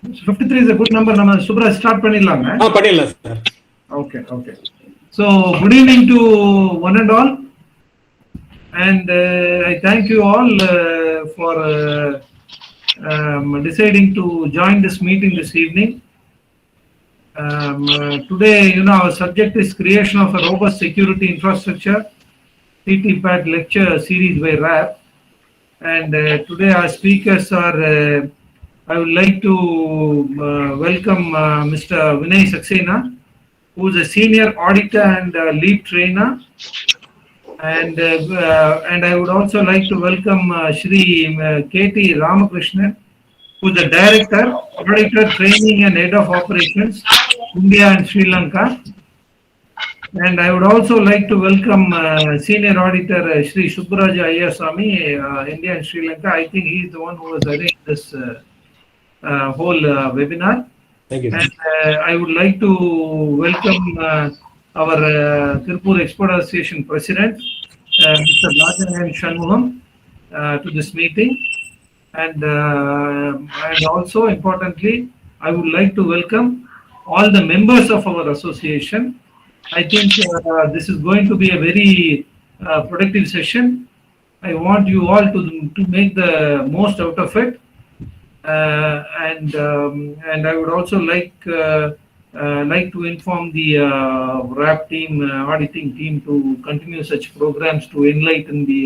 53 is a good number. நம்ம Subra start பண்ணிடலாங்க. பண்ணிடலாம் sir. Okay. So good evening to one and all, and I thank you all for deciding to join this meeting this evening. Today, our subject is creation of a robust security infrastructure, TTPAT lecture series by RAP. And today our speakers are, I would like to welcome Mr. Vinay Saxena, who is a senior auditor and lead trainer. And I would also like to welcome Shri K.T. Ramakrishnan, who is the director, auditor, training and head of operations, India and Sri Lanka. And I would also like to welcome senior auditor Shri Subbaraja Ayyaswamy, India and Sri Lanka. I think he is the one who has arranged this whole webinar. Thank you. And I would like to welcome our Tirupur Export Association President, Mr. Rajan Shanmugam, to this meeting. And also importantly, I would like to welcome all the members of our association. I think this is going to be a very productive session. I want you all to make the most out of it. And I would also like to inform the RAP team, auditing team, to continue such programs to enlighten the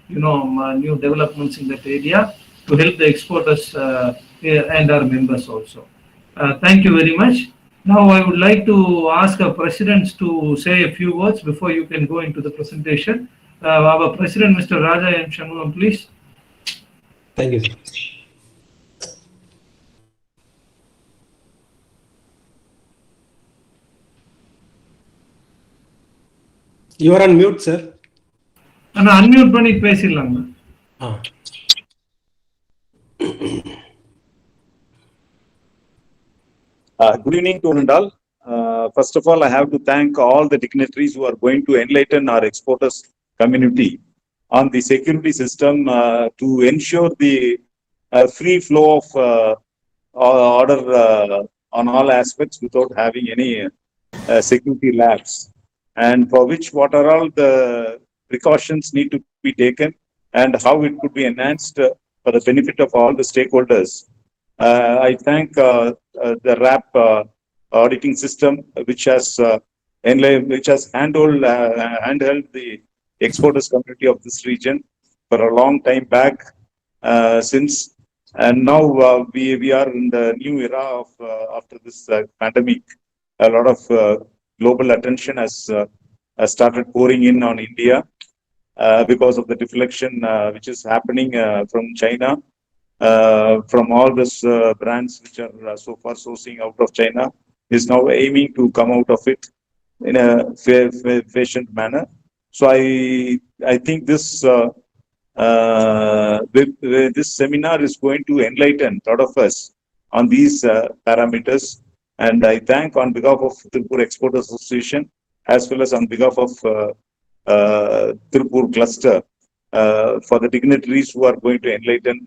new developments in that area to help the exporters and our members also. Thank you very much. Now I would like to ask our presidents to say a few words before you can go into the presentation. Our president, Mr. Raja M. Shanmugam, please. Thank you. You are on mute, sir. Unmute பண்ணி பேசிடலாங்க. Good evening to all. First of all, I have to thank all the dignitaries who are going to enlighten our exporters community on the security system to ensure the free flow of order on all aspects without having any security lapse, and for which what are all the precautions need to be taken and how it could be enhanced for the benefit of all the stakeholders. I thank the RAP auditing system, which has handled the exporters community of this region for a long time back since, and now we are in the new era of after this pandemic. A lot of global attention has started pouring in on India because of the deflection which is happening from China. From all these brands which are so far sourcing out of China is now aiming to come out of it in a efficient manner. So I think this this seminar is going to enlighten a lot of us on these parameters, and I thank on behalf of Tirupur Export Association as well as on behalf of Tirupur Cluster for the dignitaries who are going to enlighten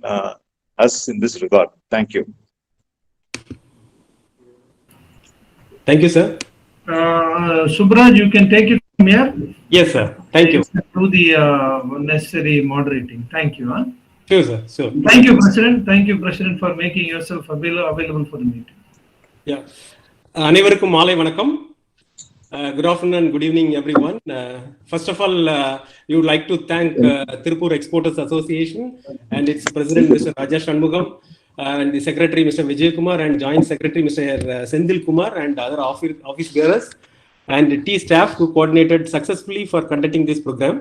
us in this regard. Thank you. Thank you, sir. Subhraj, you can take it from here. Yes, sir. Thank you. Do the necessary moderating. Thank you. Sure, sir. Sure. Thank you, President. Thank you, President, for making yourself available for the meeting. Yeah. அனைவருக்கும் மாலை வணக்கம். Good afternoon and good evening, everyone. First of all, we would like to thank Tirupur Exporters Association and its president, Mr. Raja Shanmugam, and the secretary, Mr. Vijay Kumar, and joint secretary, Mr. Sendil Kumar, and other office bearers, and the T staff who coordinated successfully for conducting this program.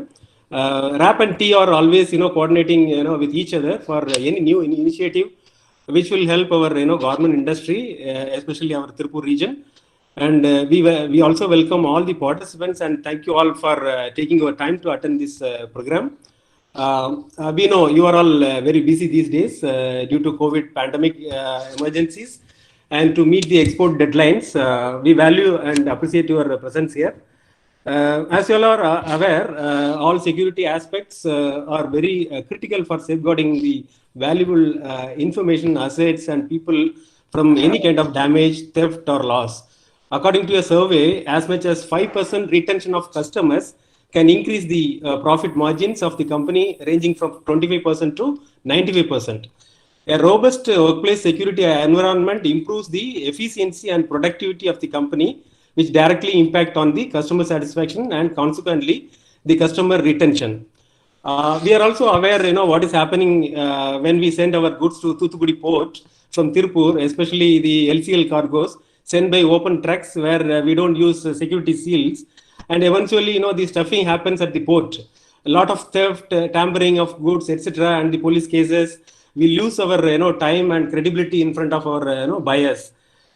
RAP and T are always, coordinating, with each other for any new initiative which will help our, garment industry, especially our Tirupur region. And we also welcome all the participants and thank you all for taking your time to attend this program. We know you are all very busy these days due to COVID pandemic emergencies, and to meet the export deadlines, we value and appreciate your presence here. As you all are aware, all security aspects are very critical for safeguarding the valuable information, assets, and people from any kind of damage, theft, or loss. According to a survey, as much as 5% retention of customers can increase the profit margins of the company, ranging from 25% to 95%. A robust workplace security environment improves the efficiency and productivity of the company, which directly impact on the customer satisfaction and consequently the customer retention. We are also aware, what is happening when we send our goods to Thoothukudi port from Tirupur, especially the LCL cargoes sent by open trucks where we don't use security seals, and eventually, the stuffing happens at the port. A lot of theft, tampering of goods, etc., and the police cases. We lose our, time and credibility in front of our, buyers.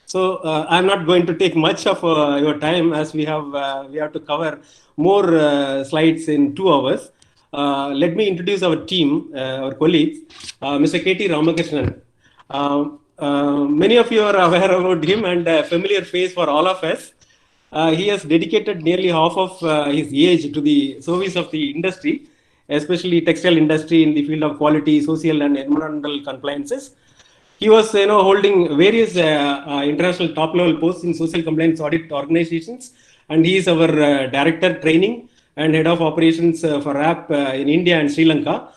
So I'm not going to take much of your time, as we have to cover more slides in 2 hours. Let me introduce our team, our colleagues, Mr. K.T. Ramakrishnan. Many of you are aware about him and a familiar face for all of us. He has dedicated nearly half of his age to the service of the industry, especially textile industry in the field of quality, social and environmental compliances. He was holding various international top-level posts in social compliance audit organizations, and he is our director training and head of operations for RAP in India and Sri Lanka.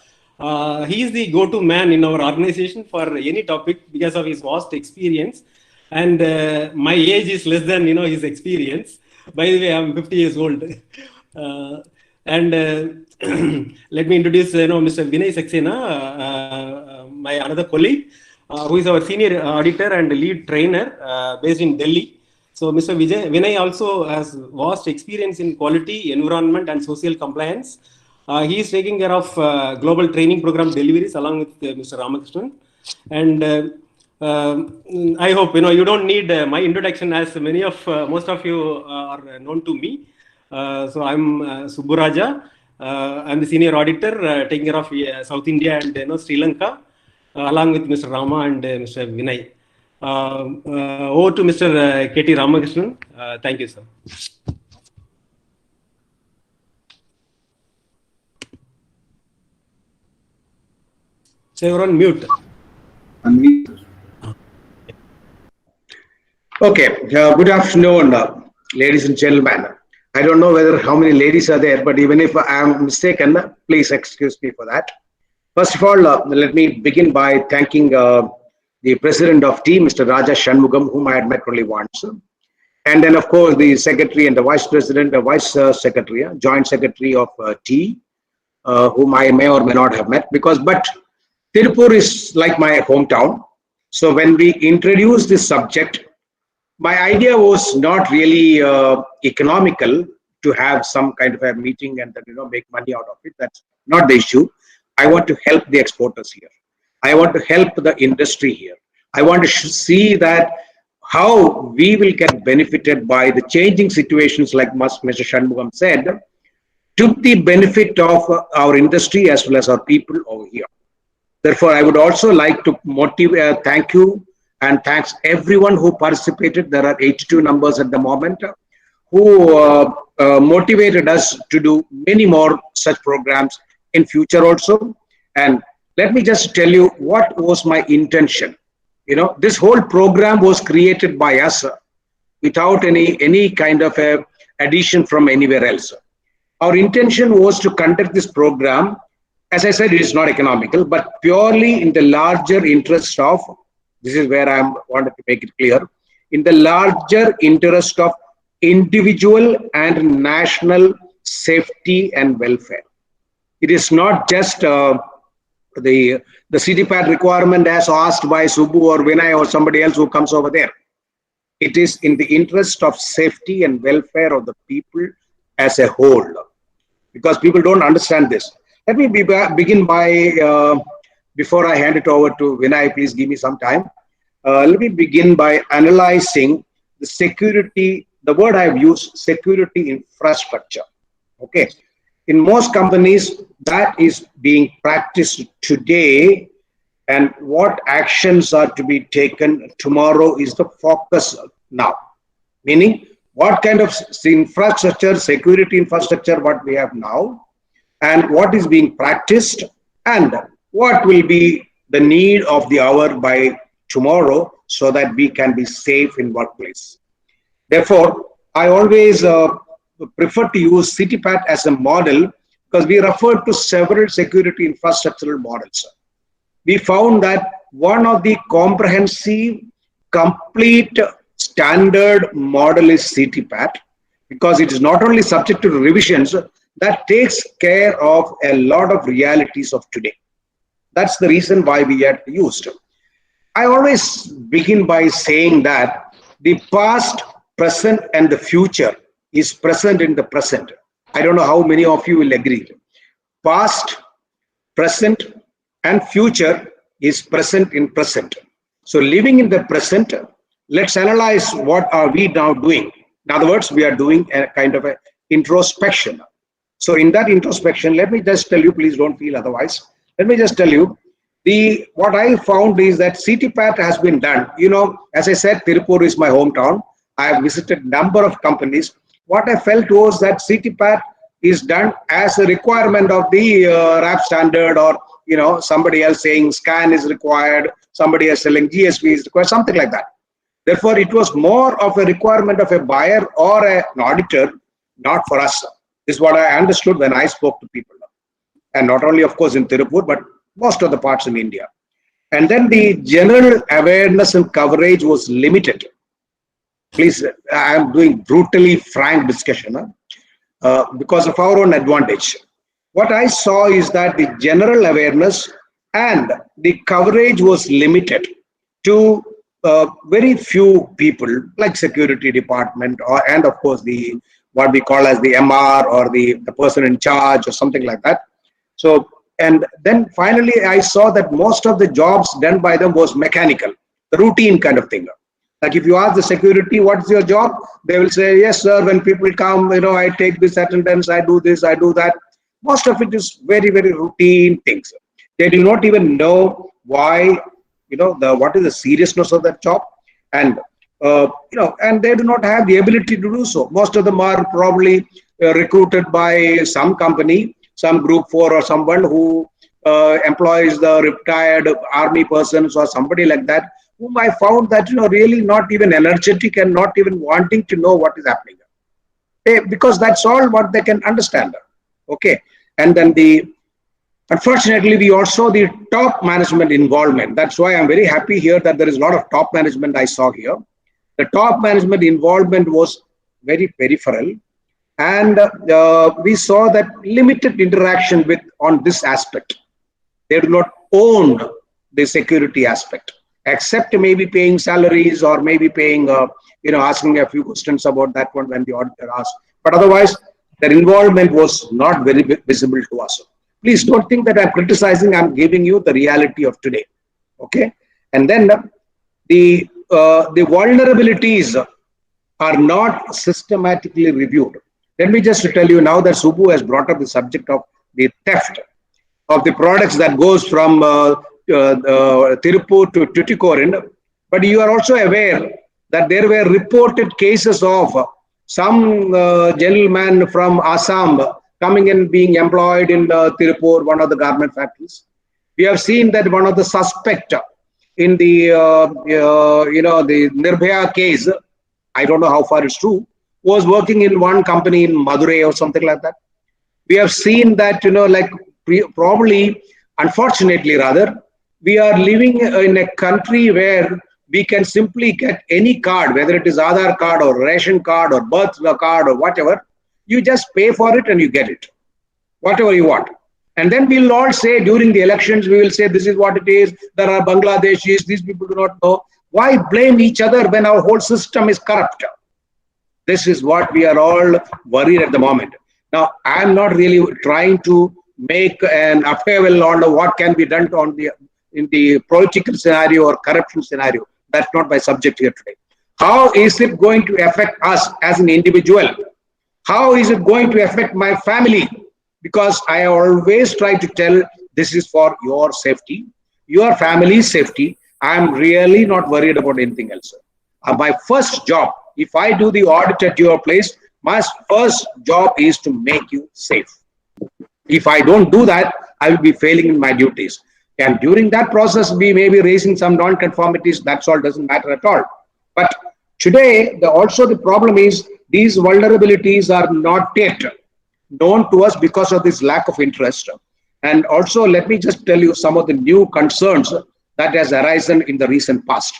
He is the go-to man in our organization for any topic because of his vast experience. And my age is less than his experience. By the way, I'm 50 years old. Let me introduce Mr. Vinay Saxena, my another colleague, who is our senior auditor and lead trainer based in Delhi. So Mr. Vinay also has vast experience in quality, environment, and social compliance. He is taking care of global training program deliveries along with Mr. Ramakrishnan. And I hope you don't need my introduction, as most of you are known to me. So I'm Subbu Raja. I'm the senior auditor taking care of South India and Sri Lanka, along with Mr. Rama and Mr. Vinay. Over to Mr. K.T. Ramakrishnan. Thank you, sir. So you're on mute. Unmute. Okay, good afternoon, ladies and gentlemen. I don't know how many ladies are there, but even if I am mistaken, please excuse me for that. First of all, let me begin by thanking the president of T, Mr. Raja Shanmugam, whom I had met only once. And then, of course, the secretary and the vice president, the vice secretary, joint secretary of T, whom I may or may not have met, but Tirupur is like my hometown. So when we introduced this subject, my idea was not really economical to have some kind of a meeting and then make money out of it. That's not the issue. I want to help the exporters here. I want to help the industry here. I want to see that how we will get benefited by the changing situations, like Mr. Shanmugam said, to the benefit of our industry as well as our people over here. Therefore, I would also like to thank you and thanks everyone who participated. There are 82 numbers at the moment who motivated us to do many more such programs in future also. And let me just tell you what was my intention. This whole program was created by us without any kind of a addition from anywhere else. Our intention was to conduct this program. As I said, it is not economical, but purely in the larger interest of, this is where I wanted to make it clear, in the larger interest of individual and national safety and welfare. It is not just the CTPAT requirement as asked by Subbu or Vinay or somebody else who comes over there. It is in the interest of safety and welfare of the people as a whole, because people don't understand this. Let me begin by, before I hand it over to Vinay, please give me some time. Let me begin by analyzing the security, the word I've used, security infrastructure. Okay. In most companies, that is being practiced today, and what actions are to be taken tomorrow is the focus now. Meaning, what kind of infrastructure, security infrastructure, what we have now, and what is being practiced, and what will be the need of the hour by tomorrow. so that we can be safe in workplace. Therefore, I always prefer to use CityPath as a model because we referred to several security infrastructural models. We found that one of the comprehensive, complete standard model is CityPath because it is not only subject to revisions, that takes care of a lot of realities of today. That's the reason why we had used. I always begin by saying that the past, present, and the future is present in the present. I don't know how many of you will agree. Past, present, and future is present in present. So living in the present, let's analyze what are we now doing. In other words, we are doing a kind of a introspection. So in that introspection, let me just tell you, please don't feel otherwise. Let me just tell you, what I found is that CityPath has been done. You know, as I said, Tirupur is my hometown. I have visited number of companies. What I felt was that CityPath is done as a requirement of the RAP standard, or you know, somebody else saying scan is required, somebody else selling GSV is required, something like that. Therefore, it was more of a requirement of a buyer or an auditor, not for us. This is what I understood when I spoke to people. And not only, of course, in Tirupur, but most of the parts in India. And then the general awareness and coverage was limited. Please, I am doing brutally frank discussion because of our own advantage. What I saw is that the general awareness and the coverage was limited to very few people, like security department, and of course the what we call as the MR or the person in charge or something like that. So, and then finally I saw that most of the jobs done by them was mechanical, the routine kind of thing. Like if you ask the security, what's your job? They will say, yes, sir, when people come, you know, I take this attendance, I do this, I do that. Most of it is very, very routine things. They do not even know why, you know, what is the seriousness of that job. And, you know, and they do not have the ability to do so. Most of them are probably recruited by some company, some group 4 or someone who employs the retired army persons or somebody like that, whom I found that, you know, really not even energetic and not even wanting to know what is happening. Because that's all what they can understand. Okay. And then unfortunately, we also the top management involvement. That's why I'm very happy here that there is a lot of top management I saw here. The top management involvement was very peripheral. And we saw that limited interaction on this aspect. They do not own the security aspect, except maybe paying salaries or maybe paying, you know, asking a few questions about that one when the auditor asked. But otherwise, their involvement was not very visible to us. Please don't think that I'm criticizing. I'm giving you the reality of today. Okay, and then the vulnerabilities are not systematically reviewed. Let me just tell you now that Subbu has brought up the subject of the theft of the products that goes from Tirupur to Tuticorin. But you are also aware that there were reported cases of some gentleman from Assam coming and being employed in Tirupur, one of the garment factories. We have seen that one of the suspect in the you know, the Nirbhaya case, I don't know how far it's true, was working in one company in Madurai or something like that. We have seen that, you know, like probably, unfortunately rather, we are living in a country where we can simply get any card, whether it is Aadhaar card or ration card or birth card or whatever. You just pay for it and you get it, whatever you want. And then we'll all say during the elections, we will say this is what it is. There are Bangladeshis, these people do not know. Why blame each other when our whole system is corrupt? This is what we are all worried at the moment. Now, I'm not really trying to make an upheaval on what can be done in the political scenario or corruption scenario. That's not my subject here today. How is it going to affect us as an individual? How is it going to affect my family? Because I always try to tell this is for your safety, your family's safety. I'm really not worried about anything else. My first job, if I do the audit at your place, my first job is to make you safe. If I don't do that, I will be failing in my duties. And during that process, we may be raising some non-conformities. That's all, doesn't matter at all. But today, also the problem is these vulnerabilities are not yet known to us because of this lack of interest. And also, let me just tell you some of the new concerns that has arisen in the recent past.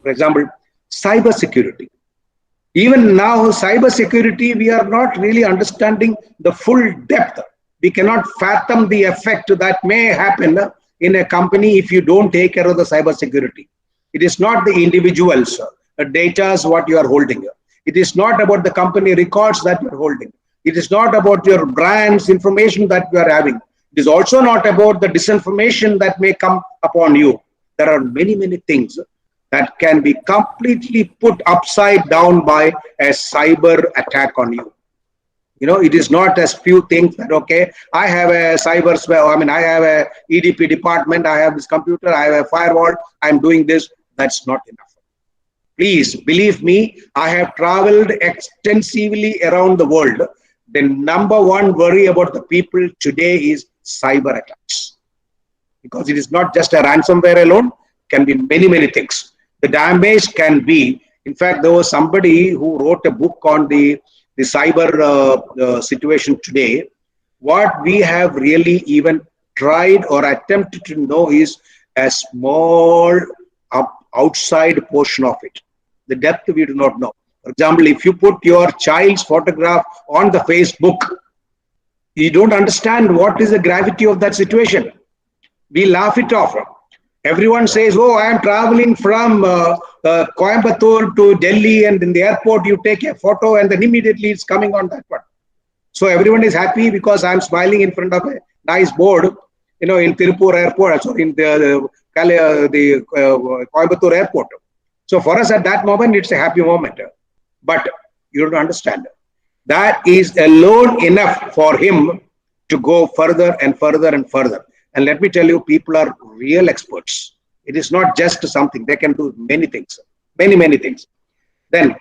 For example, cyber security. Even now, cyber security, we are not really understanding the full depth. We cannot fathom the effect that may happen in a company if you don't take care of the cyber security. It is not the individuals, the data is what you are holding. It is not about the company records that you are holding. It is not about your brand's information that you are having. It is also not about the disinformation that may come upon you. There are many, many things that can be completely put upside down by a cyber attack on you. You know, it is not as few things that, okay, I have a cyber, I have a EDP department, I have this computer, I have a firewall, I'm doing this. That's not enough. Please believe me, I have traveled extensively around the world. The number one worry about the people today is cyber attacks. Because it is not just a ransomware alone, it can be many, many things. The damage can be, in fact, there was somebody who wrote a book on the cyber situation today. What we have really even tried or attempted to know is a small outside portion of it. The depth we do not know. For example, if you put your child's photograph on the Facebook, you don't understand what is the gravity of that situation. We laugh it off. Everyone says, oh, I am traveling from Coimbatore to Delhi, and in the airport you take a photo and then immediately it's coming on that one. So everyone is happy because I'm smiling in front of a nice board, you know, in Tirupur airport, sorry, in the Coimbatore airport. So for us at that moment, it's a happy moment. But you don't understand. That is alone enough for him to go further and further and further. And let me tell you, people are real experts. It is not just something. They can do many things, many, many things. Then,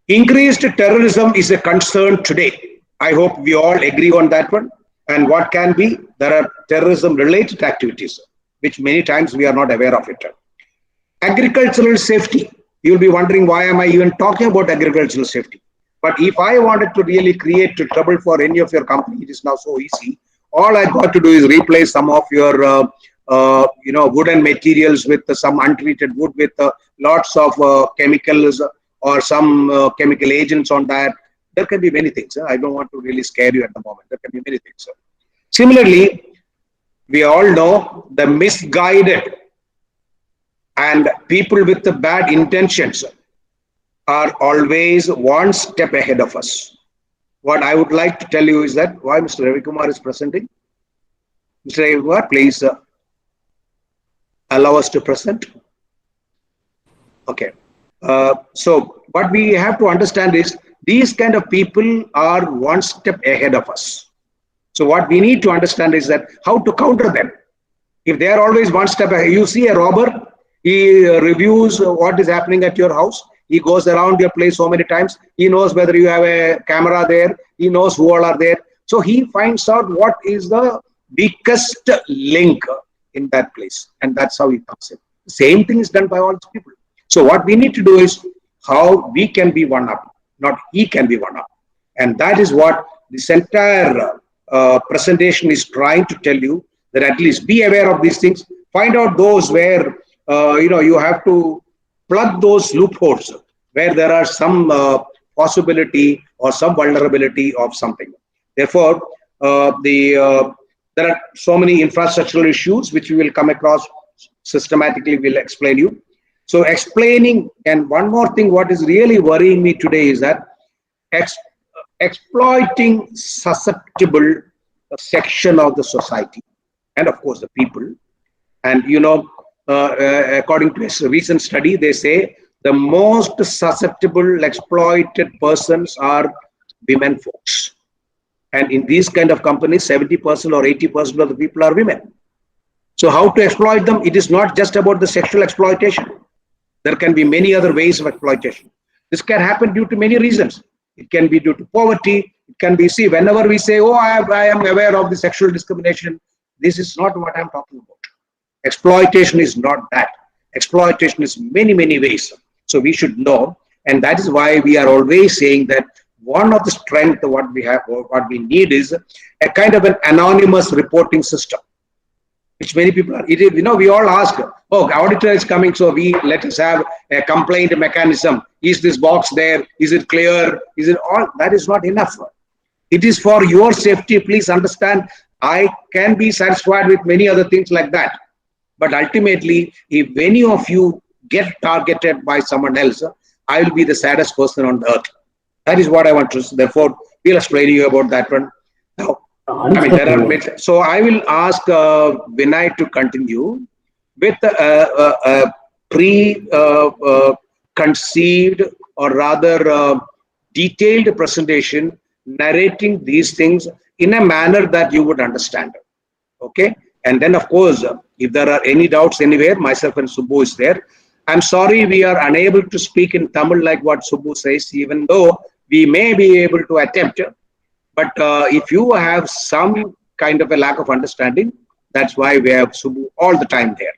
increased terrorism is a concern today. I hope we all agree on that one. And what can be? There are terrorism-related activities, which many times we are not aware of it. Agricultural safety. You'll be wondering, why am I even talking about agricultural safety? But if I wanted to really create trouble for any of your company, it is now so easy. All I got to do is replace some of your wooden materials with some untreated wood with lots of chemicals or some chemical agents on that. There can be many things. I don't want to really scare you at the moment. There can be many things. Similarly, we all know the misguided and people with the bad intentions are always one step ahead of us. What I would like to tell you is that why Mr. Ravi Kumar is presenting. Mr. Ravi Kumar, please allow us to present. Okay. So what we have to understand is these kind of people are one step ahead of us. So what we need to understand is that how to counter them. If they are always one step ahead, you see a robber, he reviews what is happening at your house. He goes around your place so many times. He knows whether you have a camera there. He knows who all are there. So he finds out what is the weakest link in that place. And that's how he comes in. The same thing is done by all these people. So what we need to do is how we can be one up, not he can be one up. And that is what this entire presentation is trying to tell you, that at least be aware of these things. Find out those where, you have to plug those loopholes where there are some possibility or some vulnerability of something. Therefore, there are so many infrastructural issues which we will come across systematically. We'll explain you. So explaining, and one more thing, what is really worrying me today is that exploiting susceptible section of the society, and of course the people. And according to a recent study, they say the most susceptible exploited persons are women folks. And in these kind of companies, 70% or 80% of the people are women. So how to exploit them? It is not just about the sexual exploitation. There can be many other ways of exploitation. This can happen due to many reasons. It can be due to poverty. It can be, see, whenever we say, oh, I am aware of the sexual discrimination, this is not what I'm talking about. Exploitation is not that. Exploitation is many, many ways. So we should know. And that is why we are always saying that one of the strengths what we have, or what we need is a kind of an anonymous reporting system, which many people are, we all ask, oh, auditor is coming, so let us have a complaint mechanism. Is this box there? Is it clear? Is it all? That is not enough. It is for your safety. Please understand, I can be satisfied with many other things like that. But ultimately, if any of you get targeted by someone else, I will be the saddest person on earth. That is what I want to, therefore, we'll explain to you about that one. Now, so I will ask Vinay to continue with a pre-conceived or rather detailed presentation narrating these things in a manner that you would understand. Okay? And then, of course, if there are any doubts anywhere, myself and Subbu is there. I'm sorry we are unable to speak in Tamil like what Subbu says, even though we may be able to attempt. But if you have some kind of a lack of understanding, that's why we have Subbu all the time there.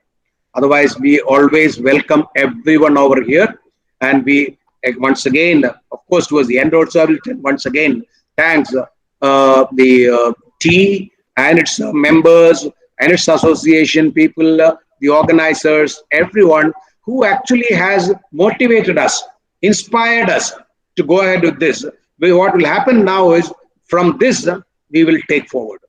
Otherwise, we always welcome everyone over here. And we, once again, of course, towards the end also, I will once again thanks the T and its members and its association people, the organizers, everyone who actually has motivated us, inspired us to go ahead with this. What will happen now is, from this, we will take forward.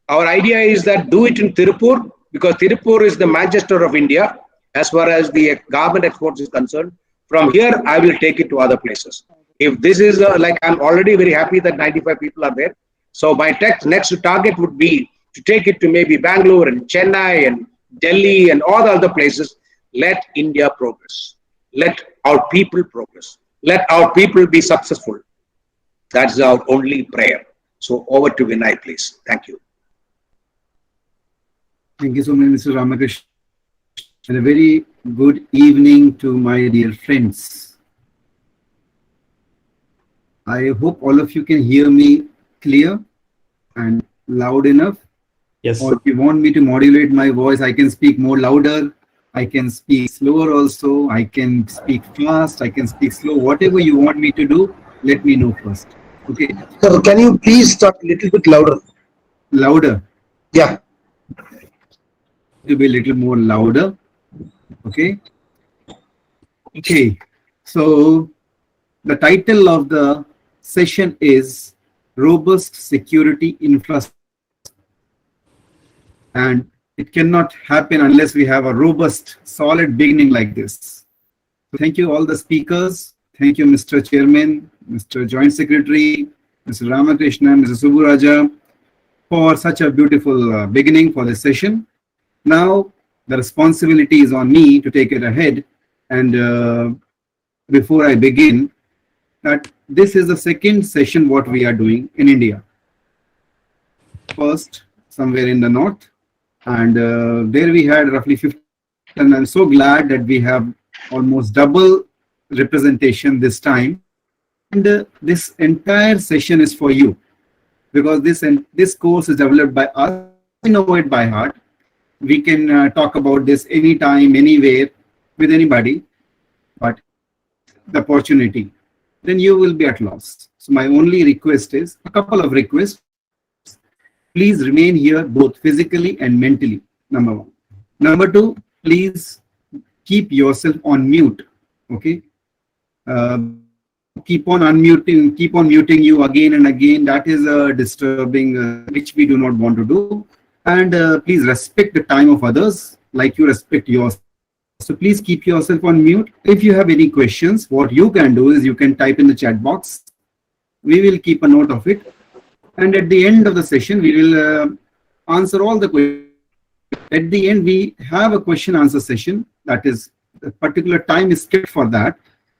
Our idea is that do it in Tirupur, because Tirupur is the Manchester of India, as far as the garment exports is concerned. From here, I will take it to other places. If this is like, I'm already very happy that 95 people are there. So my next target would be to take it to maybe Bangalore and Chennai and Delhi and all the other places. Let India progress. Let our people progress. Let our people be successful. That's our only prayer. So over to Vinay, please. Thank you. Thank you so much, Mr. Ramakrishna. And a very good evening to my dear friends. I hope all of you can hear me clear and loud enough. Yes. Or if you want me to modulate my voice, I can speak more louder. I can speak slower also. I can speak fast. I can speak slow. Whatever you want me to do, let me know first. Okay. So can you please talk a little bit louder? Louder. Yeah. To be a little more louder. Okay. Okay. So the title of the session is Robust Security Infrastructure. And it cannot happen unless we have a robust, solid beginning like this. So thank you all the speakers. Thank you, Mr. Chairman, Mr. Joint Secretary, Mr. Ramakrishna, Mr. Subburaja, for such a beautiful beginning for this session. Now, the responsibility is on me to take it ahead. And before I begin, that this is the second session what we are doing in India. First, somewhere in the north. And there we had roughly 50, and I'm so glad that we have almost double representation this time. And this entire session is for you, because this course is developed by us. We know it by heart. We can talk about this anytime, anywhere, with anybody, but the opportunity, then you will be at loss. So my only request is, a couple of requests. Please remain here both physically and mentally, number one. Number two, please keep yourself on mute, okay? Keep on muting you again and again. That is disturbing, which we do not want to do. And please respect the time of others like you respect yours. So please keep yourself on mute. If you have any questions, what you can do is you can type in the chat box. We will keep a note of it. And at the end of the session, we will answer all the questions. At the end, we have a question answer session. That is, a particular time is kept for that.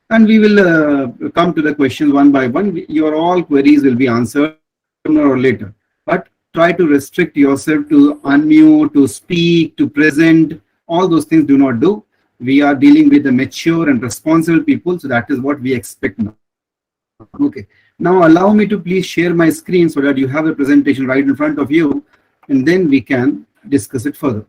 And we will come to the questions one by one. Your all queries will be answered sooner or later. But try to restrict yourself to unmute, to speak, to present. All those things do not do. We are dealing with the mature and responsible people. So that is what we expect now. Okay. Now allow me to please share my screen so that you have a presentation right in front of you, and then we can discuss it further.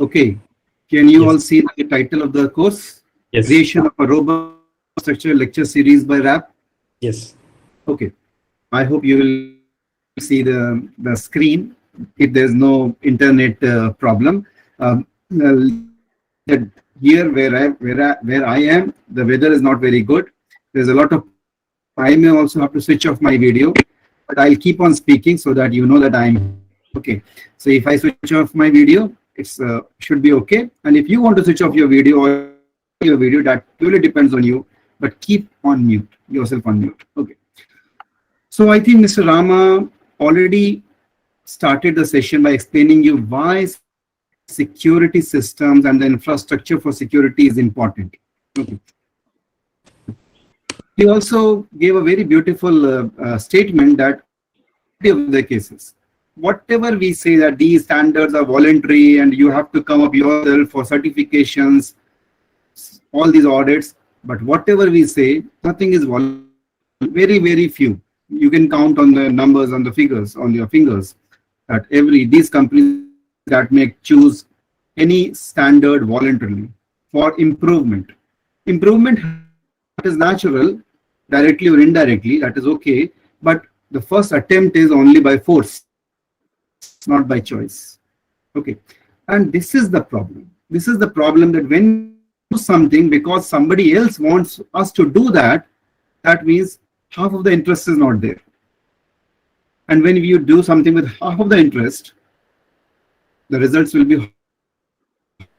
Okay. Can you all see the title of the course? Yes. Creation of a robust structured lecture series by RAP. Yes. Okay. I hope you will see the screen if there's no internet problem. That here where I am, the weather is not very good. There's a lot of. I may also have to switch off my video, but I'll keep on speaking so that you know that I'm okay. So if I switch off my video, it's should be okay. And if you want to switch off your video or your video, that purely depends on you. But keep on mute yourself on mute. Okay. So I think Mr. Rama already started the session by explaining you why security systems and the infrastructure for security is important. Okay. He also gave a very beautiful statement that in the cases, whatever we say that these standards are voluntary and you have to come up yourself for certifications, all these audits, but whatever we say, nothing is voluntary. Very, very few. You can count on the numbers, on the figures, on your fingers, that these companies that may choose any standard voluntarily for improvement. Improvement is natural, directly or indirectly, that is okay, but the first attempt is only by force, not by choice. Okay, and this is the problem. This is the problem, that when we do something because somebody else wants us to do that, that means half of the interest is not there. And when you do something with half of the interest, the results will be,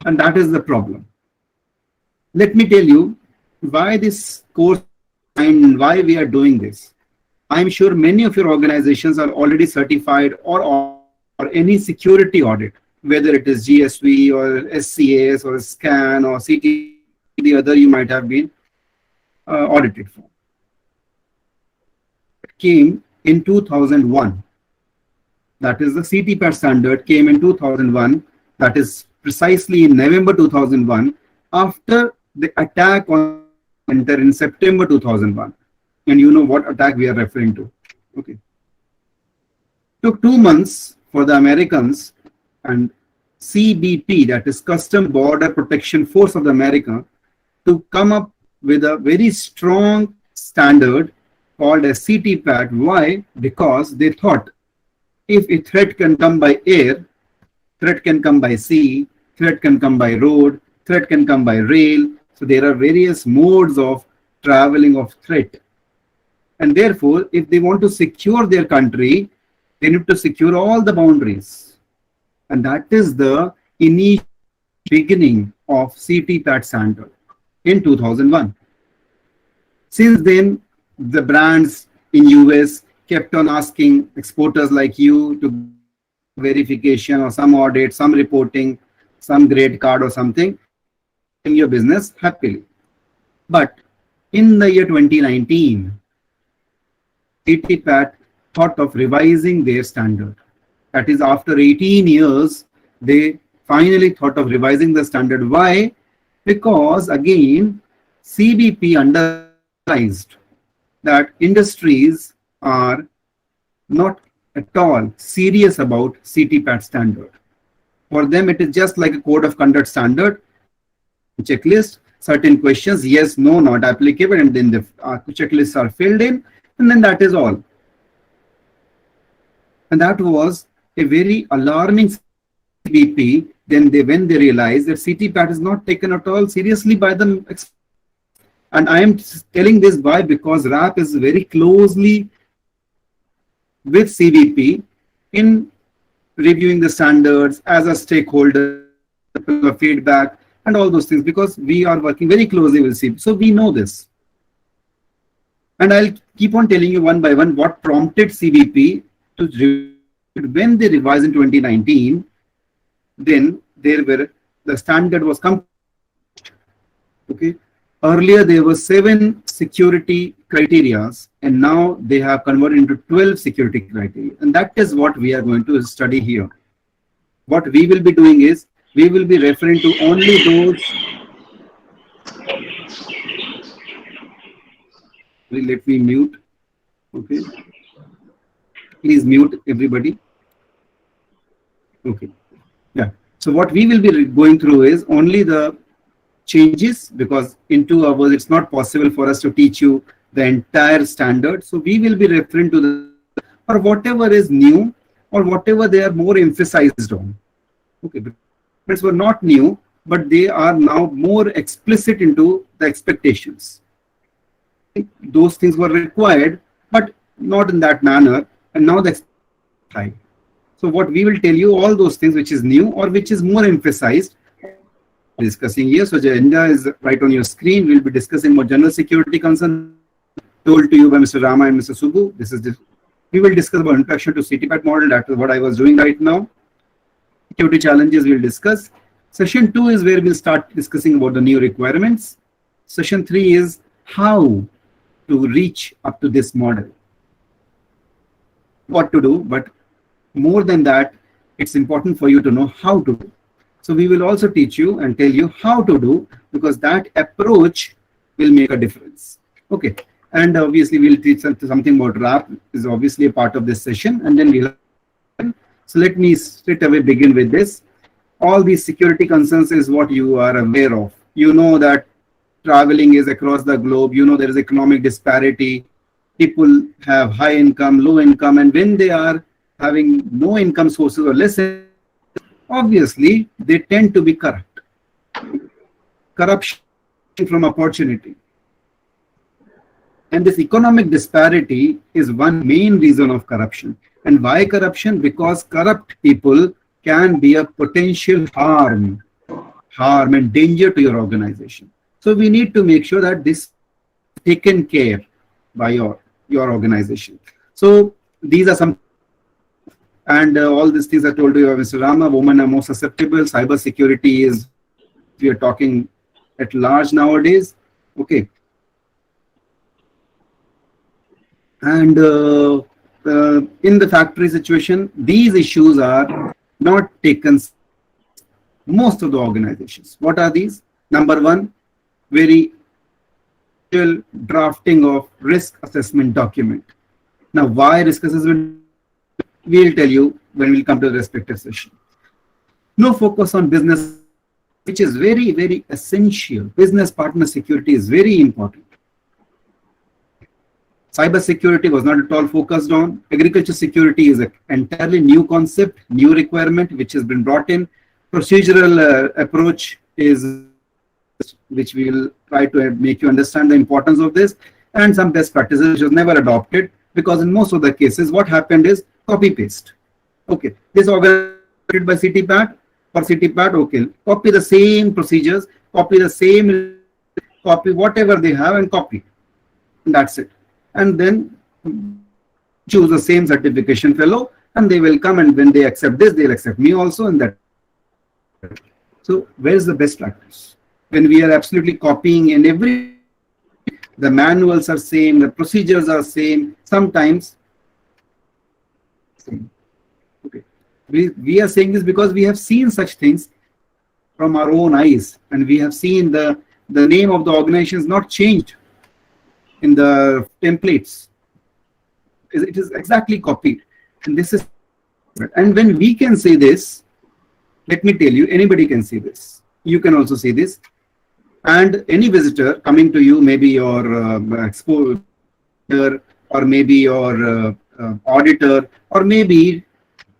and that is the problem. Let me tell you why this course and why we are doing this. I'm sure many of your organizations are already certified or any security audit, whether it is GSV or SCAS or SCAN or CT, the other you might have been audited for. It came in 2001. That is the CTPAT standard came in 2001. That is precisely in November 2001 after the attack on Center in September 2001. And you know what attack we are referring to. Okay. Took 2 months for the Americans and CBP, that is Custom Border Protection Force of the America, to come up with a very strong standard called as CTPAT. Why? Because they thought if a threat can come by air, threat can come by sea, threat can come by road, threat can come by rail. So there are various modes of traveling of threat. And therefore, if they want to secure their country, they need to secure all the boundaries. And that is the initial beginning of CTPAT standard in 2001. Since then, the brands in US kept on asking exporters like you to verification or some audit, some reporting, some grade card or something in your business happily. But in the year 2019, CTPAT thought of revising their standard. That is, after 18 years, they finally thought of revising the standard. Why? Because again, CBP understood that industries are not at all serious about CTPAT standard. For them, it is just like a code of conduct standard, checklist, certain questions, yes, no, not applicable, and then the checklists are filled in, and then that is all. And that was a very alarming CBP. Then when they realized that CTPAT is not taken at all seriously by them. And I am telling this why? Because RAP is very closely with CBP in reviewing the standards as a stakeholder, feedback, and all those things, because we are working very closely with CBP. So we know this. And I'll keep on telling you one by one what prompted CBP to review. When they revised in 2019, then the standard was complete. Okay. Earlier there were 7 security criteria, and now they have converted into 12 security criteria. And that is what we are going to study here. What we will be doing is, we will be referring to only those. Let me mute. Okay. Please mute everybody. Okay. Yeah. So what we will be going through is only the changes, because in 2 hours it's not possible for us to teach you the entire standard. So we will be referring to the or whatever is new or whatever they are more emphasized on. Okay, but were not new, but they are now more explicit into the expectations. Those things were required, but not in that manner, and now the high. So what we will tell you, all those things which is new or which is more emphasized, discussing here. So agenda is right on your screen. We'll be discussing more general security concerns told to you by Mr. Rama and Mr. Subbu. We will discuss about introduction to CTPAT model. That is what I was doing right now. Security challenges we'll discuss. Session 2 is where we'll start discussing about the new requirements. Session 3 is how to reach up to this model. What to do, but more than that, it's important for you to know how to do. So we will also teach you and tell you how to do, because that approach will make a difference. Okay, and obviously we'll teach something about RAP is obviously a part of this session, and then we'll. So let me straight away begin with this. All these security concerns is what you are aware of. You know that traveling is across the globe. You know there is economic disparity. People have high income, low income, and when they are having no income sources or less, obviously they tend to be corrupt. Corruption from opportunity. And this economic disparity is one main reason of corruption. And why corruption? Because corrupt people can be a potential harm and danger to your organization. So we need to make sure that this is taken care by your organization. So these are some, and all these things I told you, Mr. Rama. Women are more susceptible. Cyber security is, we are talking at large nowadays. Okay. And in the factory situation, these issues are not taken most of the organizations. What are these? Number one, very drafting of risk assessment document. Now, why risk assessment? We'll tell you when we'll come to the respective session. No focus on business, which is very, very essential. Business partner security is very important. Cyber security was not at all focused on. Agriculture security is an entirely new concept, new requirement which has been brought in. Procedural approach is, which we will try to make you understand the importance of this, and some best practices which was never adopted, because in most of the cases what happened is copy paste. Okay, this organized by CTPAT or CTPAT, okay, copy the same procedures, copy whatever they have and copy, and that's it. And then choose the same certification fellow, and they will come, and when they accept this, they'll accept me also, and that. So where's the best practice? When we are absolutely copying in the manuals are same, the procedures are same, sometimes same. Okay, we are saying this because we have seen such things from our own eyes, and we have seen the name of the organization is not changed in the templates. It is exactly copied, and this is, and when we can say this, let me tell you, anybody can see this. You can also see this, and any visitor coming to you, maybe your exporter, or maybe your auditor, or maybe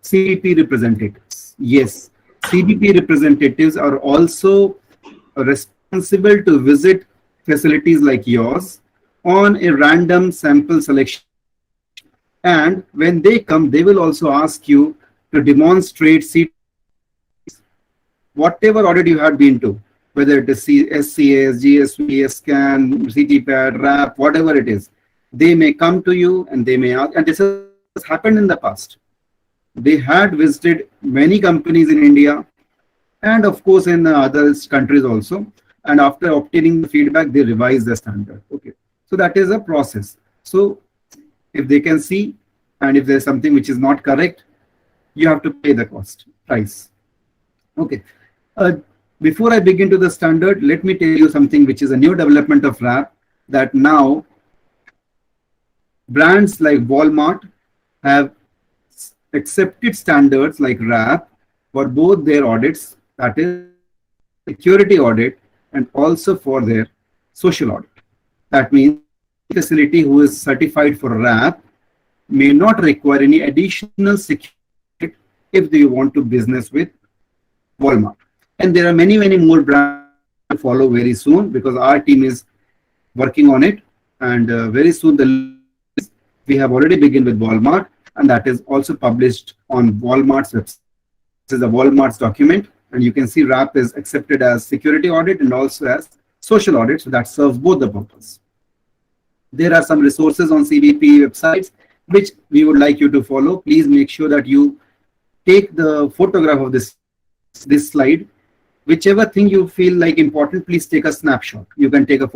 CDP representatives. Yes, CDP representatives are also responsible to visit facilities like yours on a random sample selection, and when they come, they will also ask you to demonstrate whatever audit you had been to, whether it is SCAS, GSV, SCAN, CTPAT, RAP, whatever it is. They may come to you and they may ask, and this has happened in the past. They had visited many companies in India and of course in other countries also, and after obtaining the feedback, they revise the standard. Okay. So that is a process. So if they can see, and if there's something which is not correct, you have to pay the price. Okay. Before I begin to the standard, let me tell you something which is a new development of RAP, that now brands like Walmart have accepted standards like RAP for both their audits, that is security audit and also for their social audit. That means facility who is certified for RAP may not require any additional security if they want to business with Walmart. And there are many more brands to follow very soon, because our team is working on it, and very soon we have already begun with Walmart, and that is also published on Walmart's website. This is a Walmart's document, and you can see RAP is accepted as security audit and also as social audit, so that serves both the purpose. There are some resources on CBP websites which we would like you to follow. Please make sure that you take the photograph of this slide. Whichever thing you feel like important, please take a snapshot. You can take a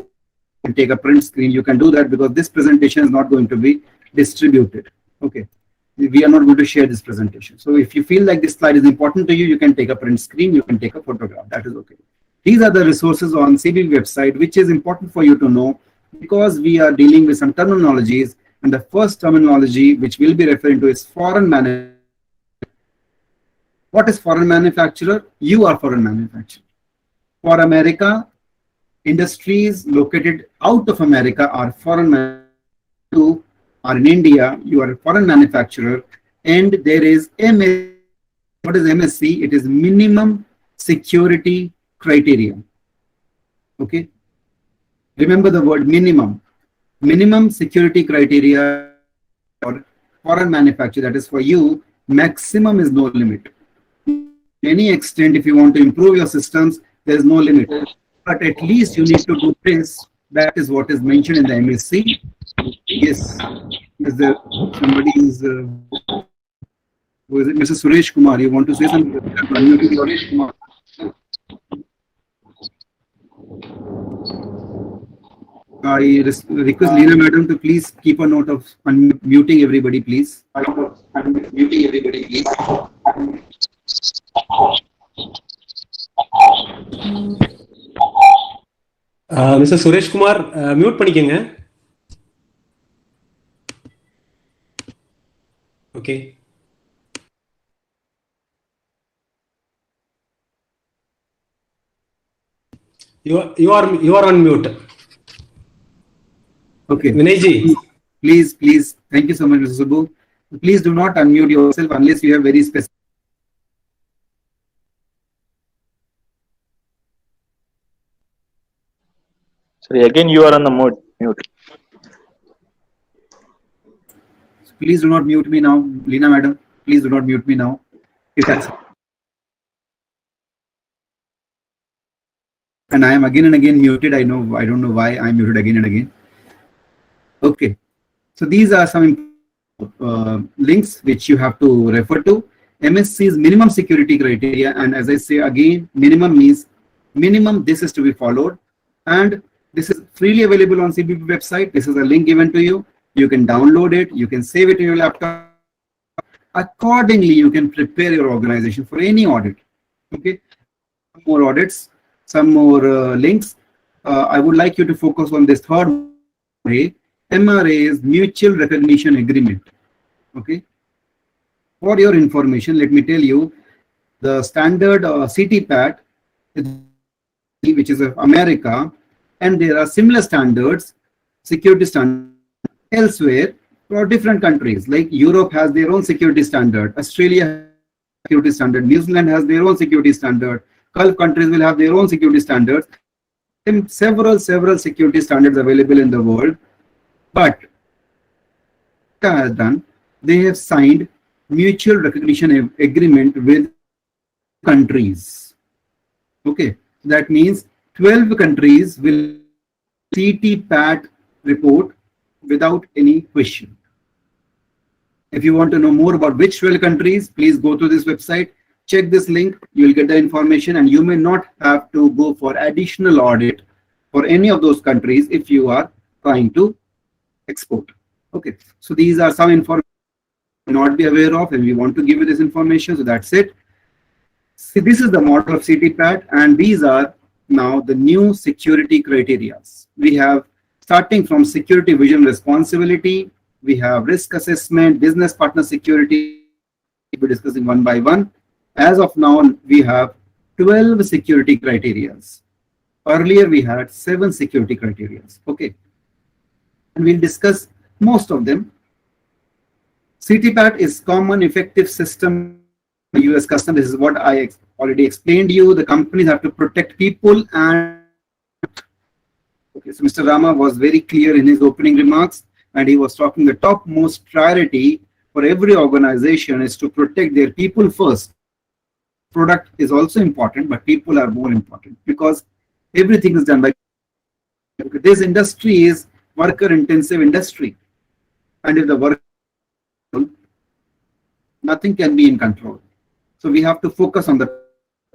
print screen. You can do that because this presentation is not going to be distributed. Okay, we are not going to share this presentation. So if you feel like this slide is important to you, you can take a print screen. You can take a photograph. That is okay. These are the resources on CBP website, which is important for you to know, because we are dealing with some terminologies, and the first terminology which we'll be referring to is foreign manufacturer. What is foreign manufacturer? You are foreign manufacturer. For America, industries located out of America are foreign manufacturers. You are in India, you are a foreign manufacturer, and there is MSC. What is MSC? It is minimum security criteria. Okay. Remember the word minimum. Minimum security criteria for foreign manufacturer, that is for you, maximum is no limit. To any extent, if you want to improve your systems, there is no limit. But at least you need to do this. That is what is mentioned in the MSC. Yes. Is there somebody is who is it? Mr. Suresh Kumar, you want to say something? Suresh Kumar. I request Leena Madam to please keep a note of unmuting everybody, please. Unmuting everybody, please. Mr. Suresh Kumar, mute பண்ணிக்கங்க. Okay. You are on mute. Okay. Vinayji. Please. Thank you so much, Mr. Subbu. Please do not unmute yourself unless you have very specific. Sorry, again you are on the mute. Please do not mute me now, Leena Madam. Please do not mute me now. If that's and I am again and again muted. I don't know why I am muted again and again. Okay, so these are some links which you have to refer to. MSC's minimum security criteria, and as I say again, minimum means minimum. This is to be followed, and this is freely available on CBP website. This is a link given to you. You can download it. You can save it in your laptop. Accordingly, you can prepare your organization for any audit. Okay, some more audits, some more links. I would like you to focus on this third way. MRA is Mutual Recognition Agreement. Okay. For your information, let me tell you, the standard CTPAT, which is of America, and there are similar standards, security standards elsewhere for different countries. Like Europe has their own security standard, Australia has security standard, New Zealand has their own security standard, Gulf countries will have their own security standards. And several security standards available in the world. But what has done, they have signed mutual recognition agreement with countries. Okay, that means 12 countries will CTPAT report without any question. If you want to know more about which 12 countries, please go to this website, check this link, you will get the information, and you may not have to go for additional audit for any of those countries if you are trying to export. Okay, so these are some information you may not be aware of, and we want to give you this information, so that's it. See, this is the model of CTPAT, and these are now the new security criteria. We have, starting from security vision responsibility, we have risk assessment, business partner security, we're discussing one by one. As of now, we have 12 security criteria. Earlier, we had 7 security criteria. Okay. And we'll discuss most of them. CTPAT is common effective system US custom. This is what I already explained to you. The companies have to protect people and okay, so Mr. Rama was very clear in his opening remarks, and he was talking the topmost priority for every organization is to protect their people first. Product is also important, but people are more important because everything is done by okay, this industry is worker intensive industry, and if the work nothing can be in control. So we have to focus on the,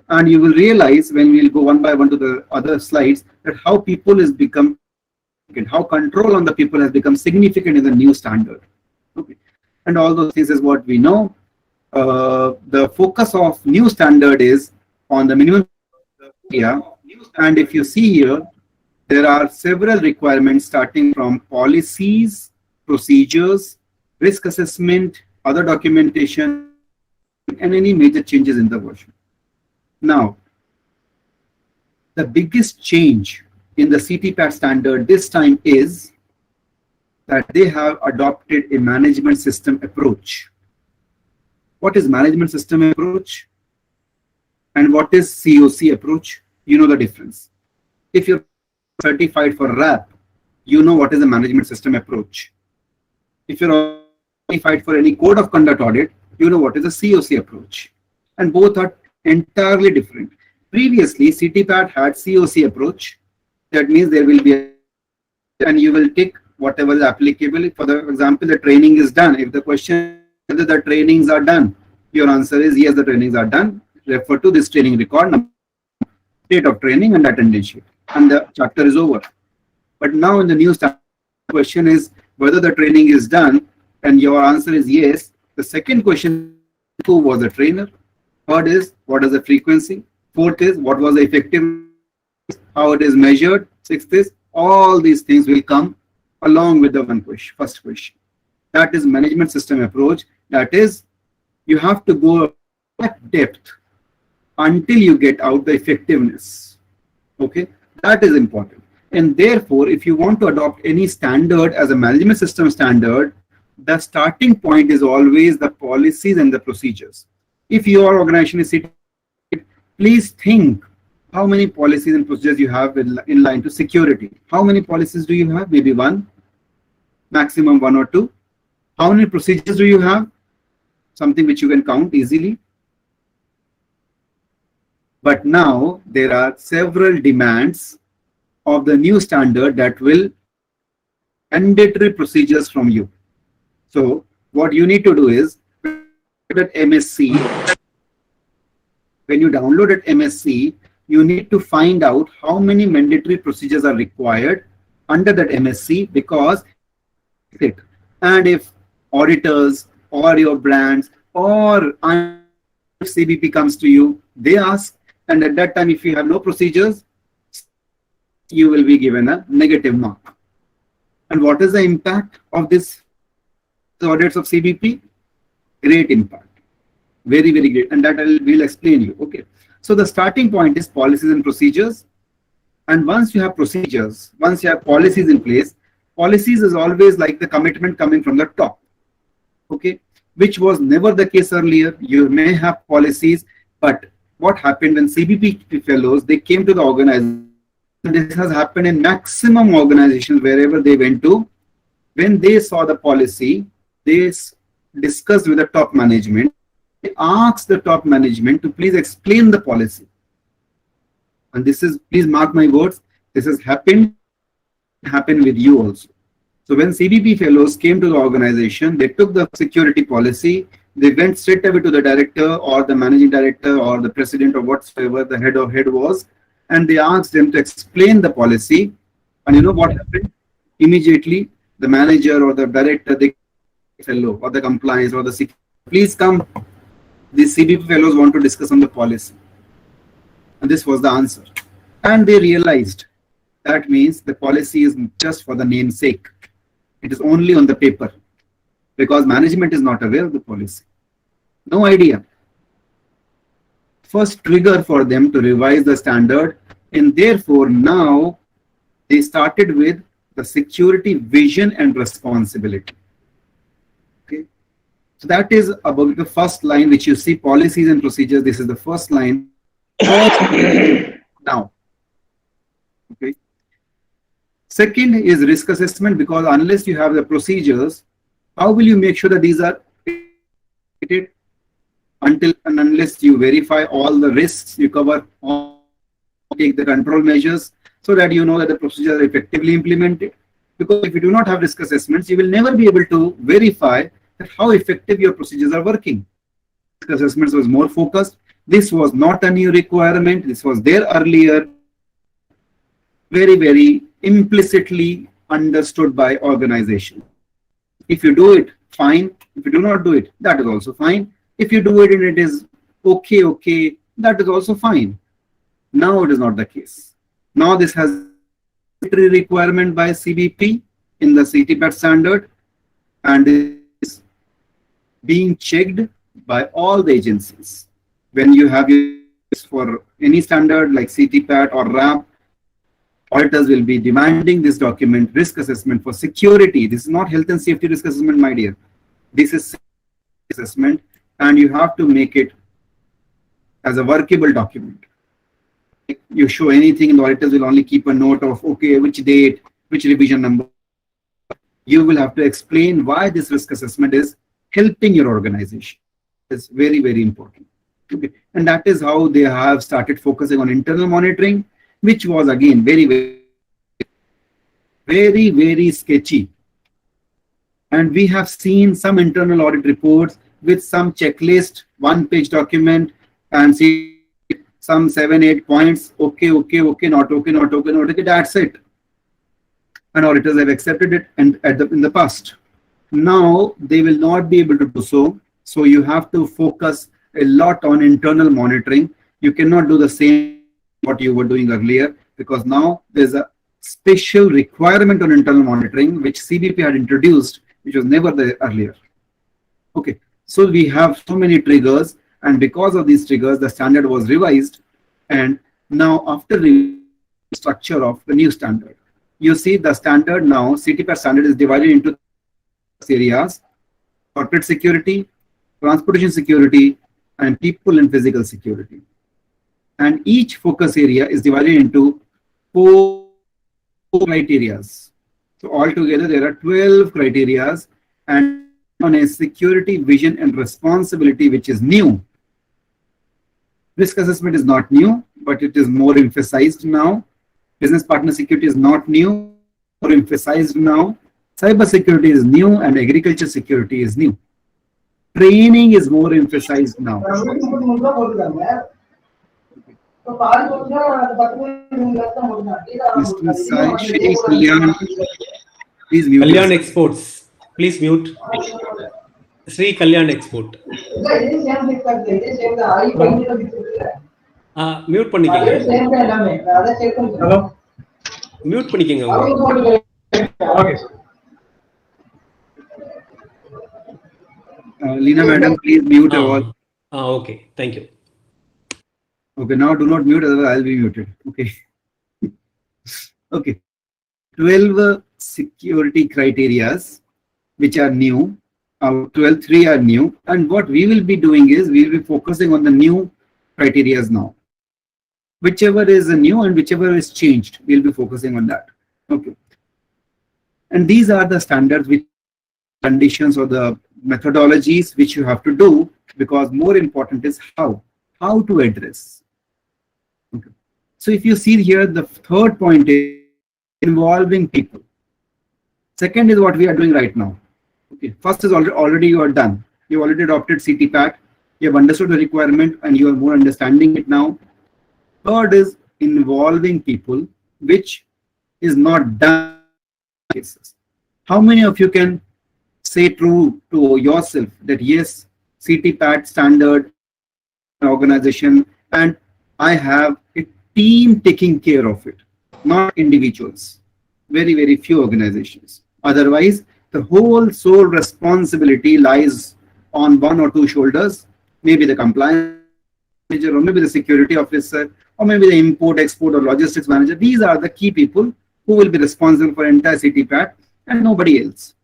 and you will realize when we'll go one by one to the other slides that how people is become, how control on the people has become significant in the new standard. Okay. And all those things is what we know. The focus of new standard is on the minimum area. And if you see here, there are several requirements starting from policies, procedures, risk assessment, other documentation, and any major changes in the version. Now, the biggest change in the CTPAT standard this time is that they have adopted a management system approach. What is management system approach? And what is COC approach? You know the difference. If you're certified for RAP, you know what is the management system approach. If you're certified for any code of conduct audit, you know what is the COC approach. And both are entirely different. Previously, CTPAT had COC approach. That means there will be, and you will tick whatever is applicable. For the example, the training is done. If the question is whether the trainings are done, your answer is yes, the trainings are done. Refer to this training record, date of training and attendance sheet, and the chapter is over. But now in the new standard, the question is whether the training is done, and your answer is yes. The second question, who was the trainer? Third is what is the frequency? Fourth is what was the effective? How it is measured? Sixth is all these things will come along with the first question. That is management system approach. That is, you have to go at depth until you get out the effectiveness. Okay, that is important. And therefore, if you want to adopt any standard as a management system standard, the starting point is always the policies and the procedures. If your organization is sitting, please think how many policies and procedures you have in line to security. How many policies do you have? Maybe one, maximum one or two. How many procedures do you have? Something which you can count easily. But now there are several demands of the new standard that will mandatory procedures from you. So what you need to do is at MSc, when you download at MSc, you need to find out how many mandatory procedures are required under that MSc, because and if auditors or your brands or CBP comes to you, they ask, and at that time if you have no procedures, you will be given a negative mark. And what is the impact of this audits of CBP? Great impact. Very, very great. And that will explain you. Okay. So the starting point is policies and procedures. And once you have procedures, once you have policies in place, policies is always like the commitment coming from the top. Okay. Which was never the case earlier. You may have policies, but what happened when CBP fellows, they came to the organization. This has happened in maximum organizations wherever they went to. When they saw the policy, they discussed with the top management. They asked the top management to please explain the policy. And this is, please mark my words, this has happened with you also. So when CBP fellows came to the organization, they took the security policy, they went straight away to the director or the managing director or the president or whatsoever the head was, and they asked them to explain the policy. And you know what happened? Immediately, the manager or the director, the fellow or the compliance or the security, please come. These CBP fellows want to discuss on the policy. And this was the answer. And they realized that means the policy is just for the namesake. It is only on the paper because management is not aware of the policy. No idea. first trigger for them to revise the standard, and therefore now they started with the security vision and responsibility. Okay, so that is about the first line which you see, policies and procedures. This is the first line. Now, okay. Second is risk assessment, because unless you have the procedures, how will you make sure that these are until and unless you verify all the risks, you cover all, take the control measures so that you know that the procedures are effectively implemented. Because if you do not have risk assessments, you will never be able to verify that how effective your procedures are working. Risk assessments was more focused. This was not a new requirement. This was there earlier. Very, very implicitly understood by organization. If you do it, fine. If you do not do it, that is also fine. If you do it and it is okay, that is also fine. Now it is not the case. Now this has a requirement by CBP in the CTPAT standard and is being checked by all the agencies. When you have this for any standard like CTPAT or RAP, auditors will be demanding this document, risk assessment for security. This is not health and safety risk assessment, my dear. This is assessment, and you have to make it as a workable document. If you show anything, the auditors will only keep a note of, okay, which date, which revision number. You will have to explain why this risk assessment is helping your organization. It's very, very important. Okay. And that is how they have started focusing on internal monitoring, which was again very, very sketchy. And we have seen some internal audit reports with some checklist, one-page document, and see some 7-8 points. Okay, not okay. That's it. And auditors have accepted it and in the past. Now they will not be able to do so. So you have to focus a lot on internal monitoring. You cannot do the same what you were doing earlier, because now there's a special requirement on internal monitoring which CBP had introduced, which was never there earlier. Okay, so we have so many triggers, and because of these triggers, the standard was revised. And now after the structure of the new standard, you see the standard now, CTPAT standard is divided into areas: corporate security, transportation security, and people and physical security. And each focus area is divided into 4 criteria. So altogether there are 12 criteria, and on a security vision and responsibility, which is new. Risk assessment is not new, but it is more emphasized now. Business partner security is not new, more emphasized now. Cyber security is new, and agriculture security is new. Training is more emphasized now. Mr. Shri Kalyan, please mute. Kalyan Exports, please mute. Sri Kalyan Export. Mute பண்ணிக்கங்க. Hello. Mute பண்ணிக்கங்க. Okay. Leena madam, please mute all. Okay, thank you. Okay, now do not mute, otherwise I'll be muted. Okay. Okay. 12 security criterias which are new. 3 are new. And what we will be doing is we will be focusing on the new criterias now. Whichever is new and whichever is changed, we'll be focusing on that. Okay. And these are the standards which conditions or the methodologies which you have to do, because more important is how to address. Okay. So if you see here, the third point is involving people. Second is what we are doing right now. Okay. First is already you are done. You already adopted CTPAT. You have understood the requirement and you are more understanding it now. Third is involving people, which is not done in cases. How many of you can say true to yourself that yes, CTPAT standard organization, and I have a team taking care of it, not individuals. Very, very few organizations. Otherwise, the whole sole responsibility lies on 1 or 2 shoulders, maybe the compliance, manager, or maybe the security officer, or maybe the import, export, or logistics manager. These are the key people who will be responsible for entire CTPAT and nobody else,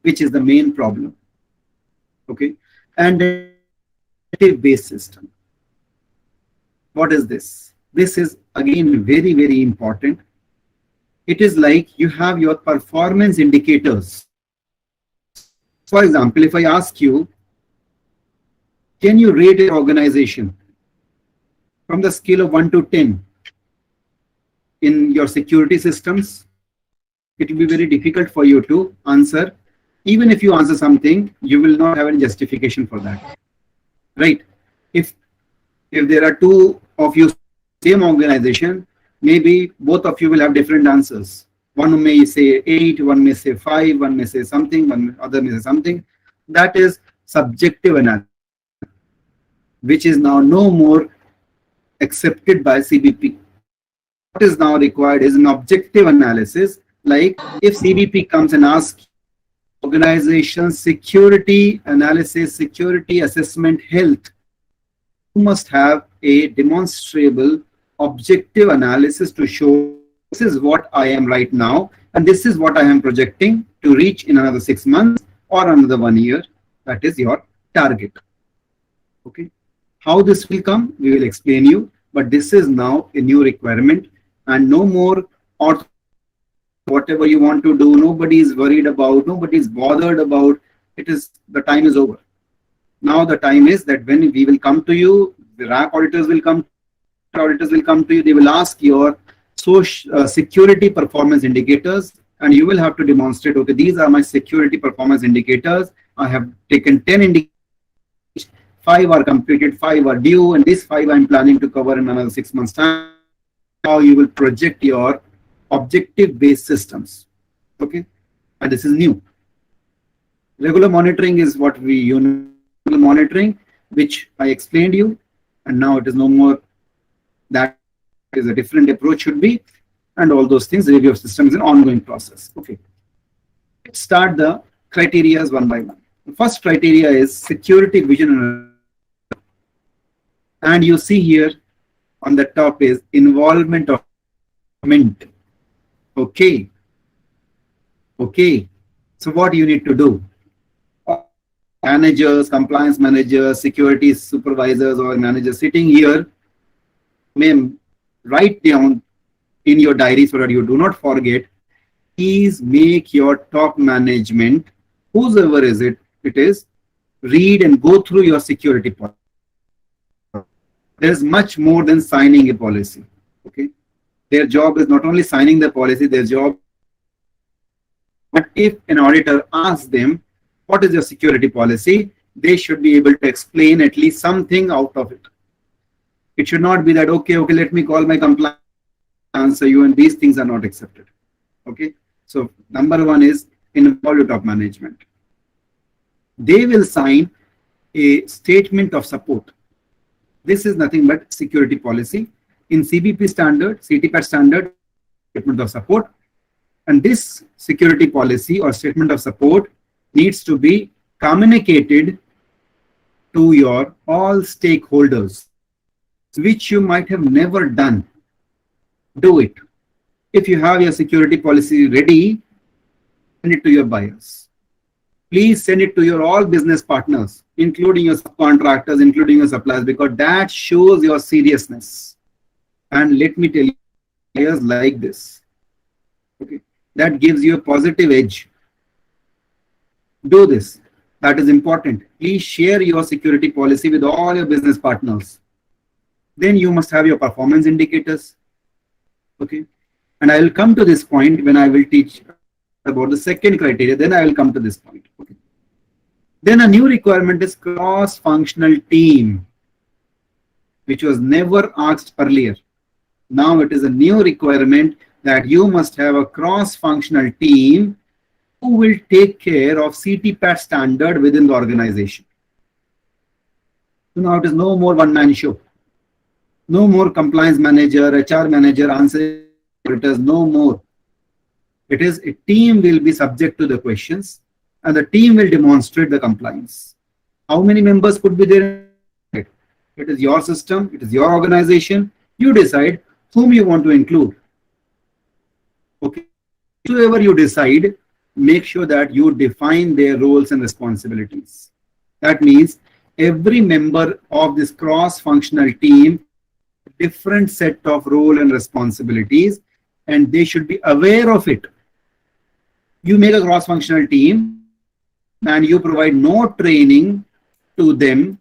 which is the main problem. Okay, and based system. What is this? This is again very, very important. It is like you have your performance indicators. For example, if I ask you, can you rate an organization from the scale of 1 to 10 in your security systems? It will be very difficult for you to answer. Even if you answer something, you will not have any justification for that, right? If there are two of you same organization, maybe both of you will have different answers. One may say 8, one may say 5, one may say something, one other may say something. That is subjective analysis, which is now no more accepted by CBP. What is now required is an objective analysis. Like if CBP comes and asks organization security analysis, security assessment, health, you must have a demonstrable objective analysis to show this is what I am right now and this is what I am projecting to reach in another 6 months or another 1 year. That is your target. Okay, how this will come, we will explain you, but this is now a new requirement, and no more or whatever you want to do, nobody is worried about, nobody is bothered about. It is, the time is over. Now the time is that when we will come to you, the RAC auditors will come to you, they will ask your security performance indicators, and you will have to demonstrate, okay, these are my security performance indicators. I have taken 10 indicators, 5 are completed, 5 are due, and these 5 I'm planning to cover in another 6 months' time. Now you will project your objective-based systems. Okay, and this is new. Regular monitoring is what we use. Monitoring, which I explained you, and now it is no more. That is a different approach should be, and all those things. Review of system is an ongoing process. Okay, let's start the criteria one by one. The first criteria is security vision, and you see here on the top is involvement of government. Okay, so what you need to do? Managers, compliance managers, security supervisors or managers sitting here may write down in your diary so that you do not forget. Please make your top management, whosoever is it is, read and go through your security policy. There is much more than signing a policy. Okay, their job is not only signing the policy, their job. But if an auditor asks them, what is your security policy? They should be able to explain at least something out of it. It should not be that, okay, let me call my compliance, answer you, and these things are not accepted. Okay, so number one is involve top management. They will sign a statement of support. This is nothing but security policy. In CBP standard, CTPAT standard, statement of support, and this security policy or statement of support needs to be communicated to your all stakeholders, which you might have never done. Do it. If you have your security policy ready, send it to your buyers. Please send it to your all business partners, including your subcontractors, including your suppliers, because that shows your seriousness. And let me tell you, buyers like this. Okay, that gives you a positive edge. Do this. That is important. Please share your security policy with all your business partners. Then you must have your performance indicators. Okay, and I will come to this point when I will teach about the second criteria. Then I will come to this point. Okay. Then a new requirement is cross-functional team, which was never asked earlier. Now it is a new requirement that you must have a cross-functional team who will take care of CTPAT standard within the organization. So now it is no more one-man show. No more compliance manager, HR manager, answer auditors, no more. It is a team will be subject to the questions and the team will demonstrate the compliance. How many members could be there? It It is your system, it is your organization. You decide whom you want to include. Okay. Whoever you decide, make sure that you define their roles and responsibilities. That means every member of this cross-functional team, different set of role and responsibilities, and they should be aware of it. You make a cross-functional team and you provide no training to them,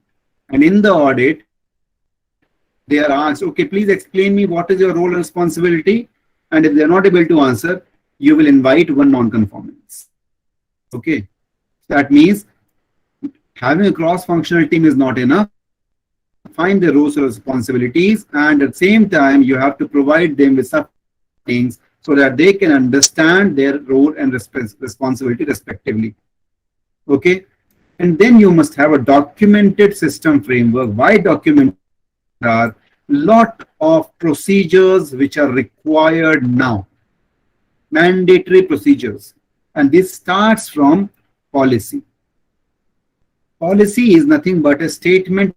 and in the audit, they are asked, okay, please explain me what is your role and responsibility. And if they are not able to answer, you will invite one non-conformance. Okay. That means having a cross-functional team is not enough. Find the roles and responsibilities, and at the same time, you have to provide them with some things so that they can understand their role and responsibility respectively. Okay. And then you must have a documented system framework. Why document? There are a lot of procedures which are required now, mandatory procedures, and this starts from policy. Policy is nothing but a statement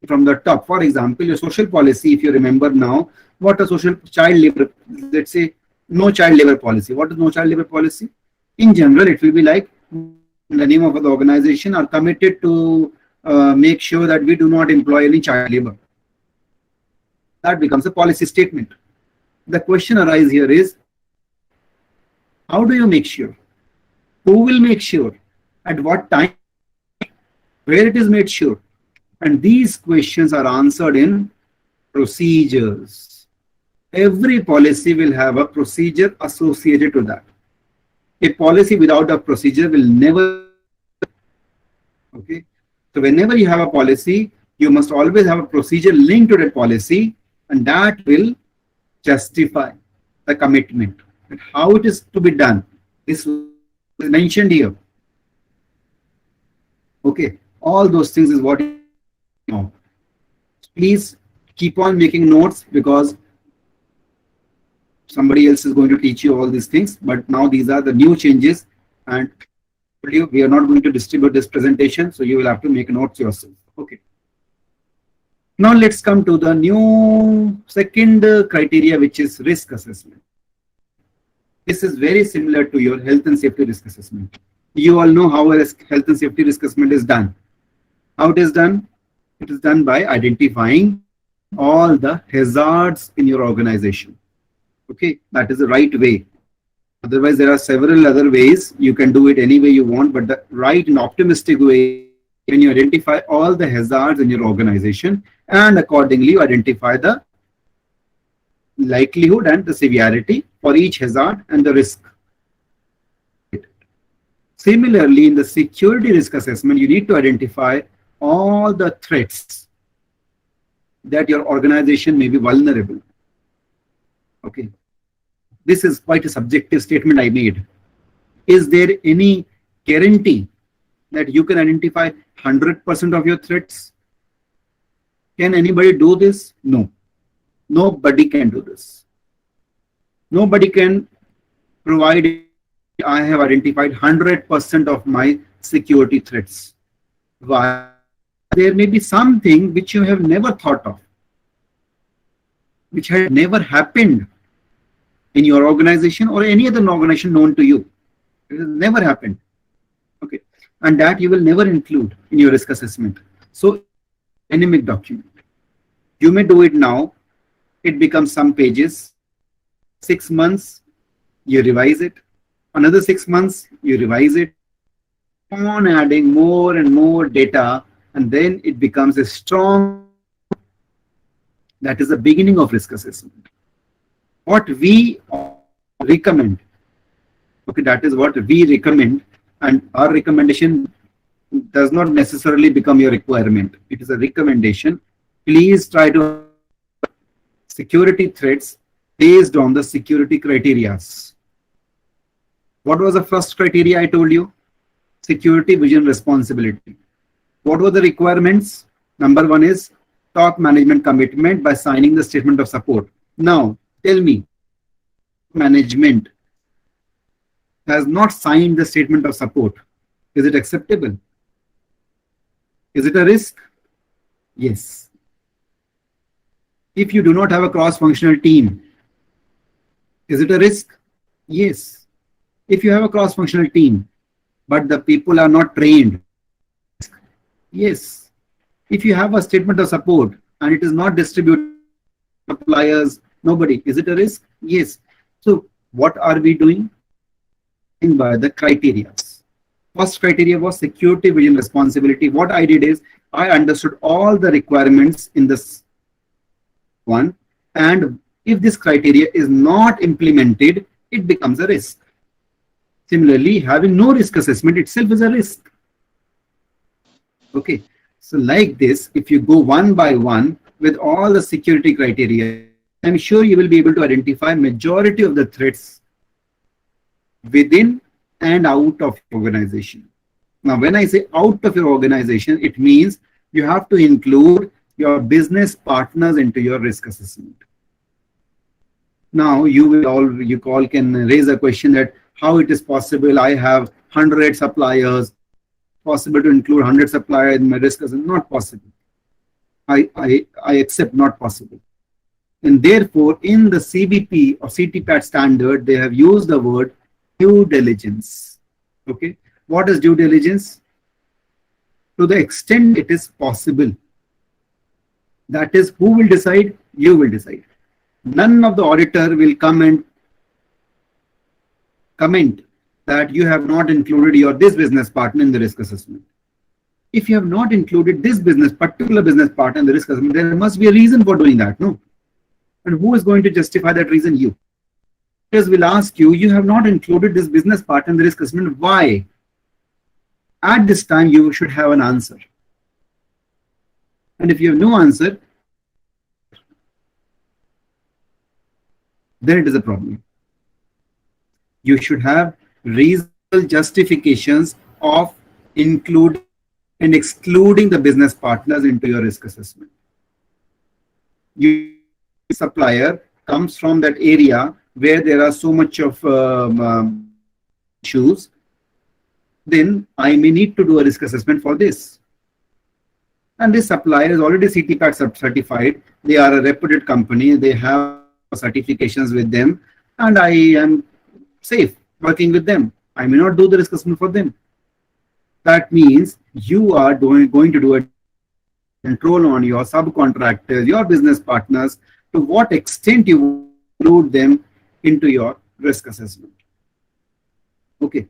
from the top. For example, your social policy, if you remember now, what a social child labor, let's say no child labor policy. What is no child labor policy? In general, it will be like, in the name of the organization, are committed to make sure that we do not employ any child labor. That becomes a policy statement. The question arises here is, how do you make sure? Who will make sure? At what time? Where it is made sure? And these questions are answered in procedures. Every policy will have a procedure associated to that. A policy without a procedure will never. Okay. So whenever you have a policy, you must always have a procedure linked to that policy, and that will justify the commitment. And how it is to be done is mentioned here. Okay. All those things is what you know. Please keep on making notes, because somebody else is going to teach you all these things. But now these are the new changes, and we are not going to distribute this presentation, so you will have to make notes yourself. Okay. Now let's come to the new second criteria, which is risk assessment. This is very similar to your health and safety risk assessment. You all know how a health and safety risk assessment is done. How it is done? It is done by identifying all the hazards in your organization. Okay, that is the right way. Otherwise, there are several other ways. You can do it any way you want, but the right and optimistic way, when you identify all the hazards in your organization, and accordingly you identify the likelihood and the severity for each hazard and the risk. Similarly, in the security risk assessment, you need to identify all the threats that your organization may be vulnerable. Okay. This is quite a subjective statement I made. Is there any guarantee that you can identify 100% of your threats? Can anybody do this? No. Nobody can do this. Nobody can provide, I have identified 100% of my security threats. Why? There may be something which you have never thought of, which had never happened in your organization or any other organization known to you. It has never happened. Okay. And that you will never include in your risk assessment. So, dynamic document. You may do it now. It becomes some pages. 6 months, you revise it. Another 6 months, you revise it. On adding more and more data, and then it becomes a strong. That is the beginning of risk assessment. What we recommend, okay, that is what we recommend, and our recommendation does not necessarily become your requirement. It is a recommendation. Please try to security threats based on the security criteria. What was the first criteria I told you? Security, vision, responsibility. What were the requirements? Number one is top management commitment by signing the statement of support. Now, tell me, management has not signed the statement of support. Is it acceptable? Is it a risk? Yes, If you do not have a cross-functional team, is it a risk? Yes. If you have a cross-functional team, but the people are not trained, yes. If you have a statement of support and it is not distributed to suppliers, nobody, is it a risk? Yes. So what are we doing? By the criteria. First criteria was security, vision, responsibility. What I did is I understood all the requirements in this one, and if this criteria is not implemented, it becomes a risk. Similarly, having no risk assessment itself is a risk. Okay, so like this, if you go one by one with all the security criteria, I'm sure you will be able to identify majority of the threats within and out of organization. Now, when I say out of your organization, it means you have to include your business partners into your risk assessment. Now, you all can raise a question that how it is possible I have 100 suppliers, possible to include 100 suppliers in my risk assessment? Not possible. I accept not possible. And therefore, in the CBP or CTPAT standard, they have used the word due diligence. Okay, what is due diligence? To the extent it is possible. That is, who will decide? You will decide. None of the auditor will come and comment that you have not included this business partner in the risk assessment. If you have not included this particular business partner in the risk assessment, there must be a reason for doing that, no? And who is going to justify that reason? You. Auditors will ask you, you have not included this business partner in the risk assessment. Why? At this time, you should have an answer. And if you have no answer, then it is a problem. You should have reasonable justifications of including and excluding the business partners into your risk assessment. Your supplier comes from that area where there are so much of issues, then I may need to do a risk assessment for this. And this supplier is already CTPAT certified. They are a reputed company. They have certifications with them, and I am safe working with them. I may not do the risk assessment for them. That means you are going to do a control on your subcontractors, your business partners, to what extent you include them into your risk assessment. Okay,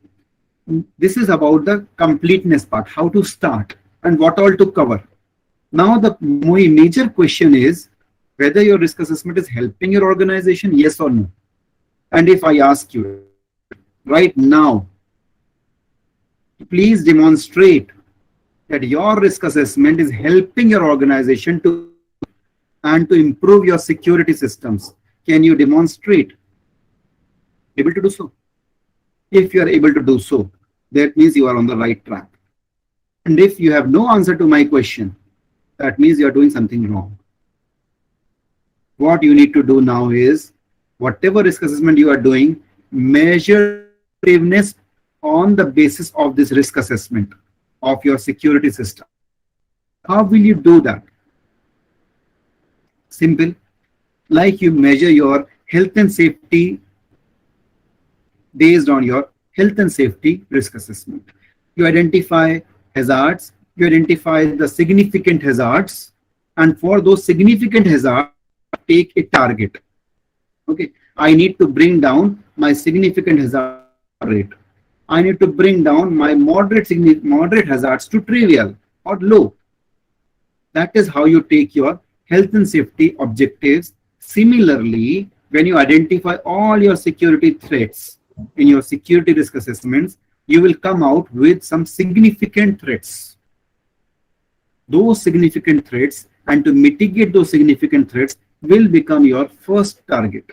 this is about the completeness part, how to start and what all to cover. Now the major question is whether your risk assessment is helping your organization, yes or no. And if I ask you right now, please demonstrate that your risk assessment is helping your organization to improve your security systems. Can you demonstrate? Able to do so? If you are able to do so, that means you are on the right track. And if you have no answer to my question, that means you are doing something wrong. What you need to do now is, whatever risk assessment you are doing, measure effectiveness on the basis of this risk assessment of your security system. How will you do that? Simple. Like you measure your health and safety based on your health and safety risk assessment. You identify hazards, you identify the significant hazards, and for those significant hazards, take a target. Okay, I need to bring down my significant hazard rate. I need to bring down my moderate hazards to trivial or low. That is how you take your health and safety objectives. Similarly, when you identify all your security threats in your security risk assessments, you will come out with some significant threats. Those significant threats, and to mitigate those significant threats, will become your first target.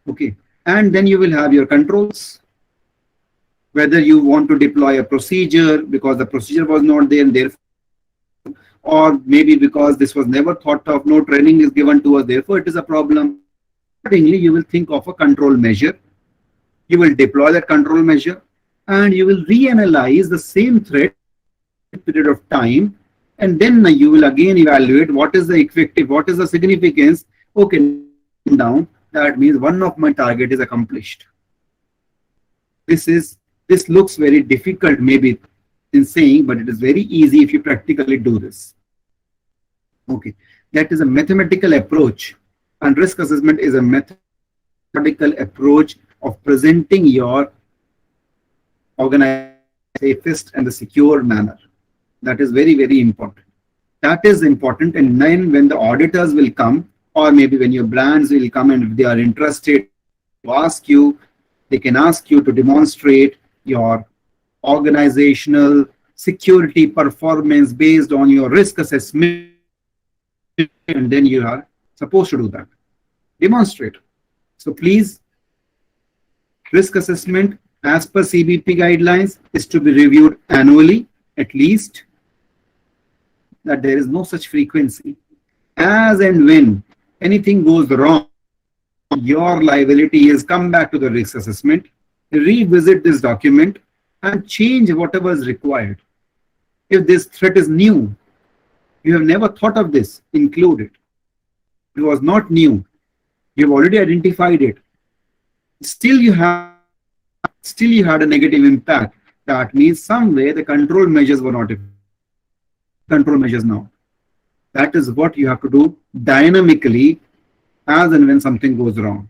Okay, and then you will have your controls. Whether you want to deploy a procedure because the procedure was not there, and therefore, or maybe because this was never thought of, no training is given to us, therefore it is a problem. Accordingly, you will think of a control measure. You will deploy that control measure, and you will reanalyze the same threat period of time And then you will again evaluate what is the effective, what is the significance. Okay, down, that means one of my target is accomplished. This looks very difficult maybe in saying, but it is very easy if you practically do this. Okay, that is a mathematical approach, and risk assessment is a mathematical approach of presenting your organization in the safest and the secure manner. That is very, very important. That is important, and then when the auditors will come, or maybe when your brands will come, and if they are interested to ask you, they can ask you to demonstrate your organizational security performance based on your risk assessment, and then you are supposed to do that. Demonstrate. So please, risk assessment as per CBP guidelines is to be reviewed annually at least, that there is no such frequency. As and when anything goes wrong, your liability is come back to the risk assessment, revisit this document and change whatever is required. If this threat is new, you have never thought of this, include it. It was not new. You have already identified it. Still you had a negative impact. That means some way the control measures were not control measures now. That is what you have to do dynamically as and when something goes wrong.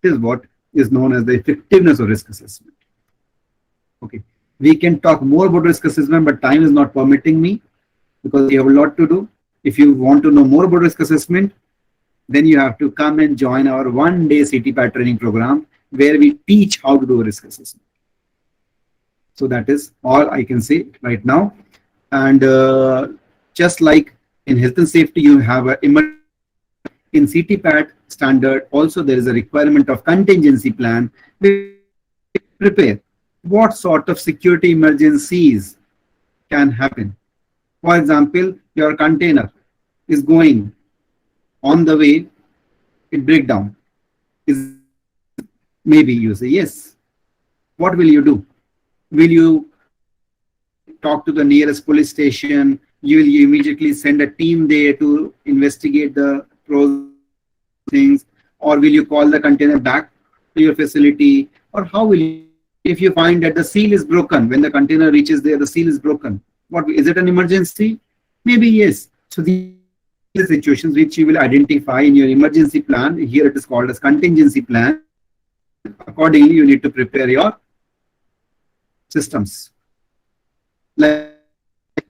This is what is known as the effectiveness of risk assessment. Okay, we can talk more about risk assessment, but time is not permitting me because we have a lot to do. If you want to know more about risk assessment, then you have to come and join our one-day CTPAT training program where we teach how to do a risk assessment. So that is all I can say right now. And just like in health and safety, you have in CTPAT standard, also there is a requirement of contingency plan. Prepare what sort of security emergencies can happen. For example, your container is going on the way, it breaks down. Maybe you say yes. What will you do? Will you talk to the nearest police station? Will you immediately send a team there to investigate the things, or will you call the container back to your facility? Or how will you, if you find that the seal is broken, when the container reaches there, the seal is broken, what is it, an emergency? Maybe yes. So these are situations which you will identify in your emergency plan. Here it is called as contingency plan. Accordingly, you need to prepare your systems. Like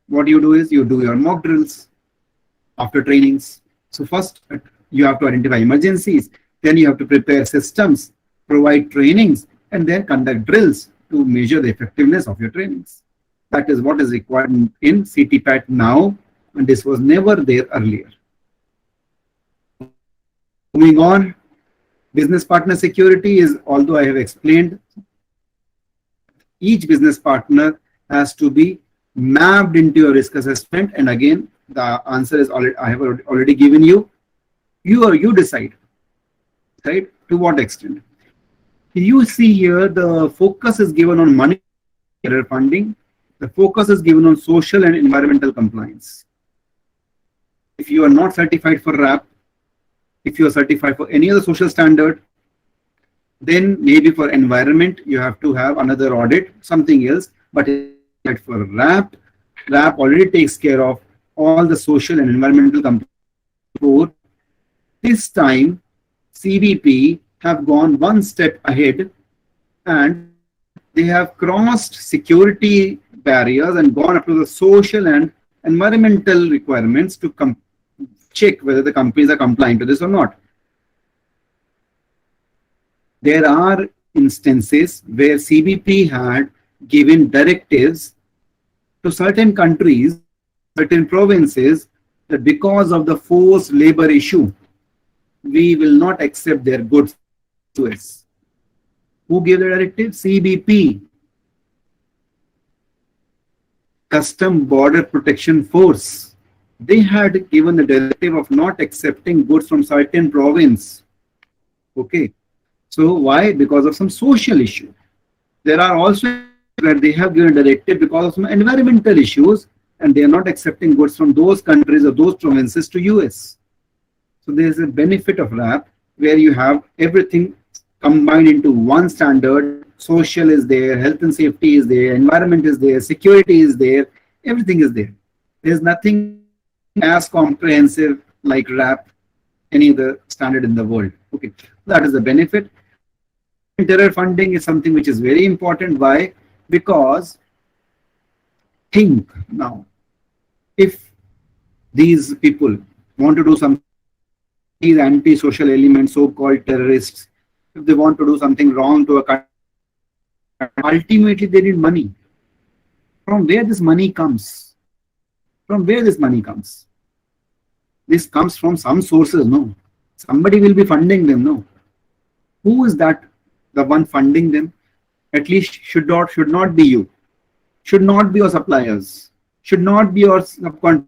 what you do is you do your mock drills after trainings. So first you have to identify emergencies, then you have to prepare systems, provide trainings, and then conduct drills to measure the effectiveness of your trainings. That is what is required in CTPAT now, and this was never there earlier. Moving on, business partner security is, although I have explained, each business partner has to be mapped into your risk assessment, and again the answer is already, I have already given you. You decide, right? To what extent? You see here the focus is given on money funding. The focus is given on social and environmental compliance. If you are not certified for RAP, if you are certified for any other social standard, then maybe for environment you have to have another audit, something else. But for RAP already takes care of all the social and environmental compliance. This time CBP have gone one step ahead, and they have crossed security barriers and gone up to the social and environmental requirements to check whether the companies are complying to this or not. There are instances where CBP had given directives to certain countries, certain provinces, that because of the forced labor issue, we will not accept their goods to us. Who gave the directive? CBP. Custom Border Protection Force. They had given the directive of not accepting goods from certain province. Okay. So why? Because of some social issue. There are also where they have given a directive because of some environmental issues, and they are not accepting goods from those countries or those provinces to US. So there is a benefit of RAP where you have everything combined into one standard. Social is there, health and safety is there, environment is there, security is there, everything is there. There's nothing as comprehensive like RAP, any other standard in the world. Okay, that is the benefit. Terror funding is something which is very important. Why? Because think now, if these people want to do something, these anti-social elements, so-called terrorists, if they want to do something wrong to a country, ultimately they need money. From where this money comes? From where this money comes? This comes from some sources, no? Somebody will be funding them, no? Who is that? The one funding them? At least should not be you. Should not be your suppliers. Should not be your subcontractors.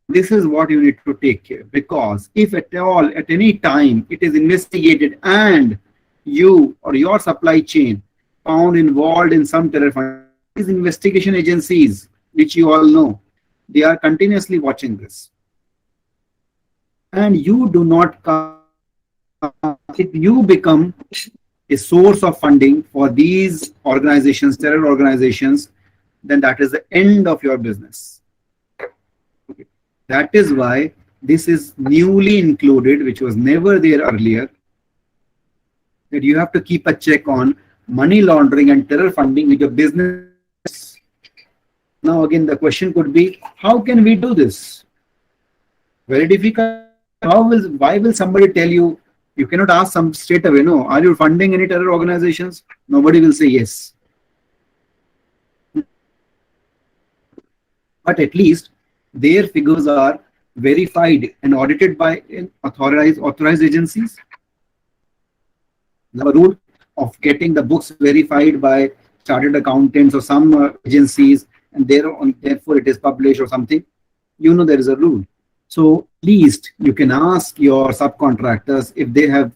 This is what you need to take care, because if at all, at any time, it is investigated and you or your supply chain found involved in some terror funding, these investigation agencies, which you all know, they are continuously watching this. And you do not come, if you become a source of funding for these organizations, terror organizations, then that is the end of your business. Okay. That is why this is newly included, which was never there earlier, that you have to keep a check on money laundering and terror funding with your business. Now again, the question could be, how can we do this? Very difficult. Why will somebody tell you? You cannot ask some straight away, no, are you funding any terror organizations? Nobody will say yes. But at least their figures are verified and audited by authorized agencies. The rule of getting the books verified by chartered accountants or some agencies, and therefore it is published or something, you know there is a rule. So at least you can ask your subcontractors if they have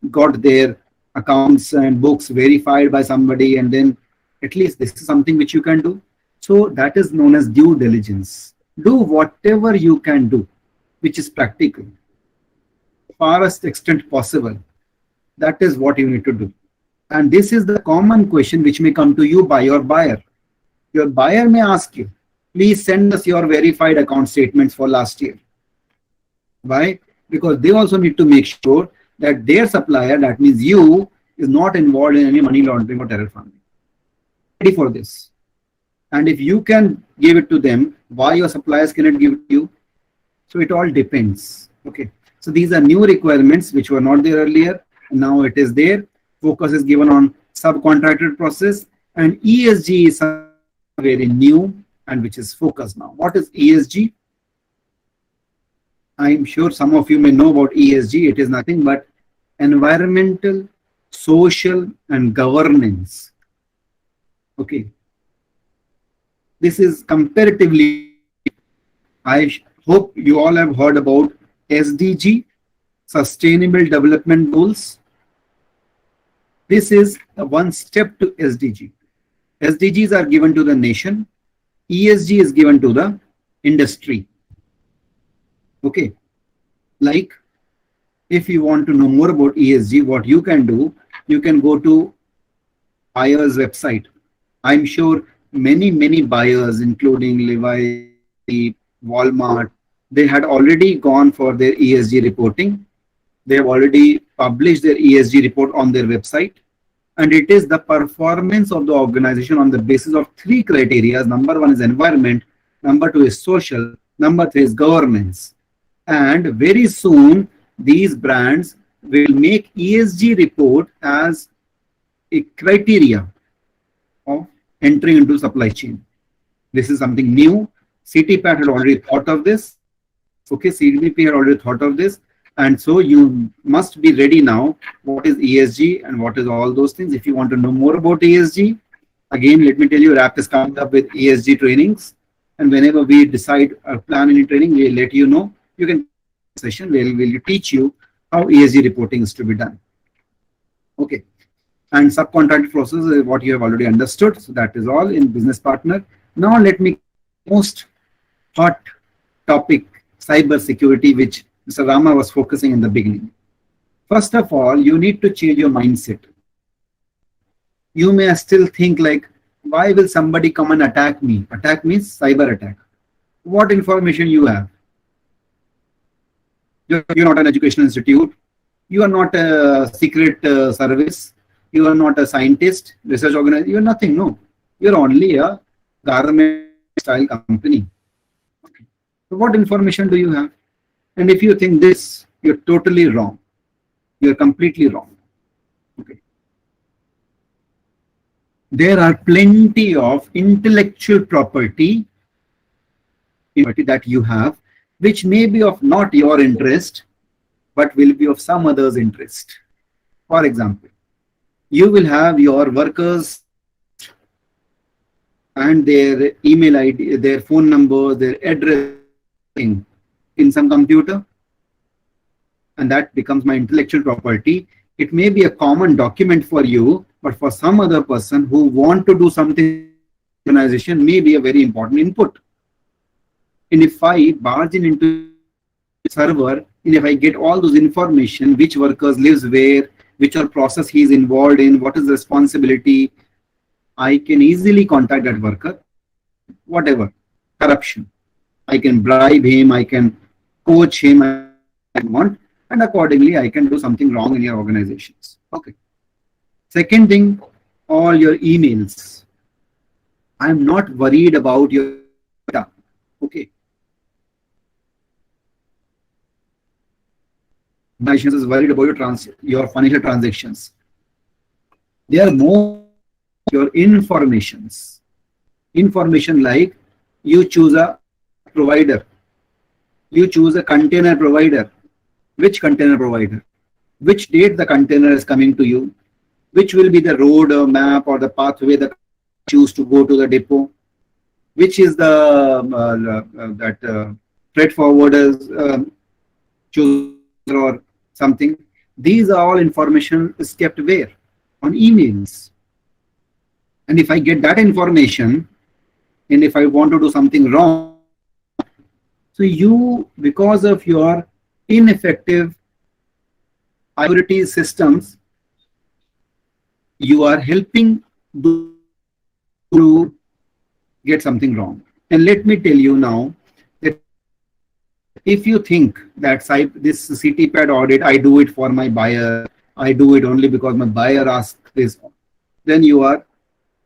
got their accounts and books verified by somebody, and then at least this is something which you can do. So that is known as due diligence. Do whatever you can do, which is practical, farthest extent possible. That is what you need to do. And this is the common question which may come to you by your buyer. Your buyer may ask you, please send us your verified account statements for last year. Why? Because they also need to make sure that their supplier, that means you, is not involved in any money laundering or terror funding. Ready for this. And if you can give it to them, why your suppliers cannot give it to you? So it all depends. Okay. So these are new requirements which were not there earlier. Now it is there. Focus is given on subcontracted process, and ESG is very new and which is focused now. What is ESG? I'm sure some of you may know about ESG. It is nothing but environmental, social, and governance. Okay. This is comparatively, I hope you all have heard about SDG, Sustainable Development Goals. This is the one step to SDG. SDGs are given to the nation. ESG is given to the industry. Okay. Like, if you want to know more about ESG, what you can do, you can go to buyer's website. I'm sure many buyers, including Levi, Walmart, they had already gone for their ESG reporting. They have already published their ESG report on their website. And it is the performance of the organization on the basis of 3 criteria. Number 1 is environment. Number 2 is social. Number 3 is governance. And very soon, these brands will make ESG report as a criteria of entering into supply chain. This is something new. CTPAT had already thought of this. Okay, CDP had already thought of this. And so you must be ready now. What is ESG and what is all those things? If you want to know more about ESG, again, let me tell you, RAP is coming up with ESG trainings. And whenever we decide or plan any training, we'll let you know. You can session where we'll teach you how ESG reporting is to be done. Okay. And subcontract process is what you have already understood. So that is all in business partner. Now let me most hot topic, cyber security, which Mr. Rama was focusing in the beginning. First of all, you need to change your mindset. You may still think like, why will somebody come and attack me? Attack means cyber attack. What information you have? You're not an educational institute. You are not a secret service. You are not a scientist, research organization. You are nothing. No, you're only a garment style company. Okay. So what information do you have? And if you think this, you're totally wrong. You're completely wrong. Okay. There are plenty of intellectual property that you have, which may be of not your interest, but will be of some other's interest. For example, you will have your workers and their email ID, their phone number, their address in some computer, and that becomes my intellectual property. It may be a common document for you, but for some other person who want to do something, organization may be a very important input. And if I barge into the server, and if I get all those information, which workers lives where, which are process he is involved in, what is the responsibility, I can easily contact that worker, whatever, corruption. I can bribe him, I can coach him, I want, and accordingly I can do something wrong in your organizations. Okay. Second thing, all your emails. I'm not worried about your data. Okay. Organizations is worried about your financial transactions. They are more your informations. Information like you choose a provider. You choose a container provider. Which container provider? Which date the container is coming to you? Which will be the road or map or the pathway that you choose to go to the depot? Which is the freight forwarders choose or something? These are all information is kept where? On emails. And if I get that information, and if I want to do something wrong, so you, because of your ineffective IoT systems, you are helping to get something wrong. And let me tell you now that if you think that this CTPAT audit, I do it for my buyer, I do it only because my buyer asked this, then you are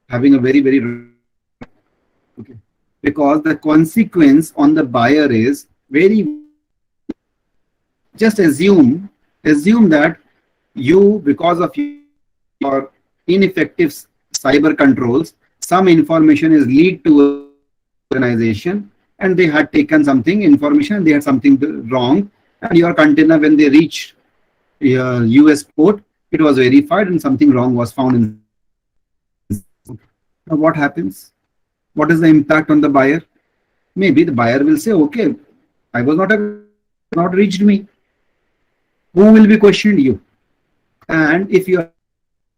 having a very, very, okay, because the consequence on the buyer is very, just assume that you, because of your ineffective cyber controls, some information is leaked to an organization and they had taken something information and they had something wrong, and your container, when they reached your US port, it was verified and something wrong was found in. Now what happens? What is the impact on the buyer? Maybe the buyer will say, okay, I was not reached me. Who will be questioned? You. And if you are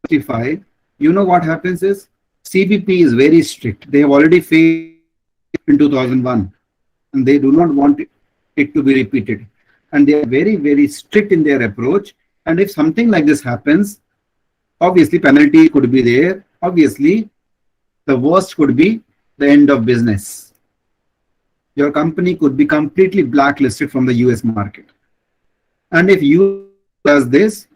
certified, you know what happens is CBP is very strict. They have already failed in 2001 and they do not want it to be repeated. And they are very, very strict in their approach. And if something like this happens, obviously penalty could be there. Obviously, the worst could be the end of business. Your company could be completely blacklisted from the US market. And if you does this,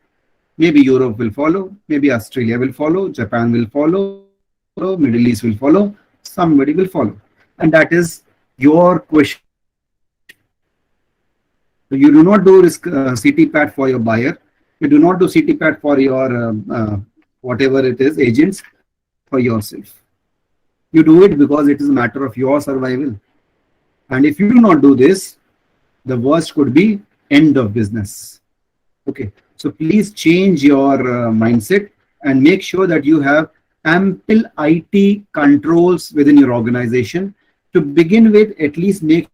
maybe Europe will follow, maybe Australia will follow, Japan will follow, Middle East will follow, somebody will follow. And that is your question. So you do not do CTPAT for your buyer. You do not do CTPAT for your whatever it is, agents, for yourself. You do it because it is a matter of your survival. And if you do not do this, the worst could be end of business. Okay, so please change your mindset and make sure that you have ample IT controls within your organization. To begin with, at least make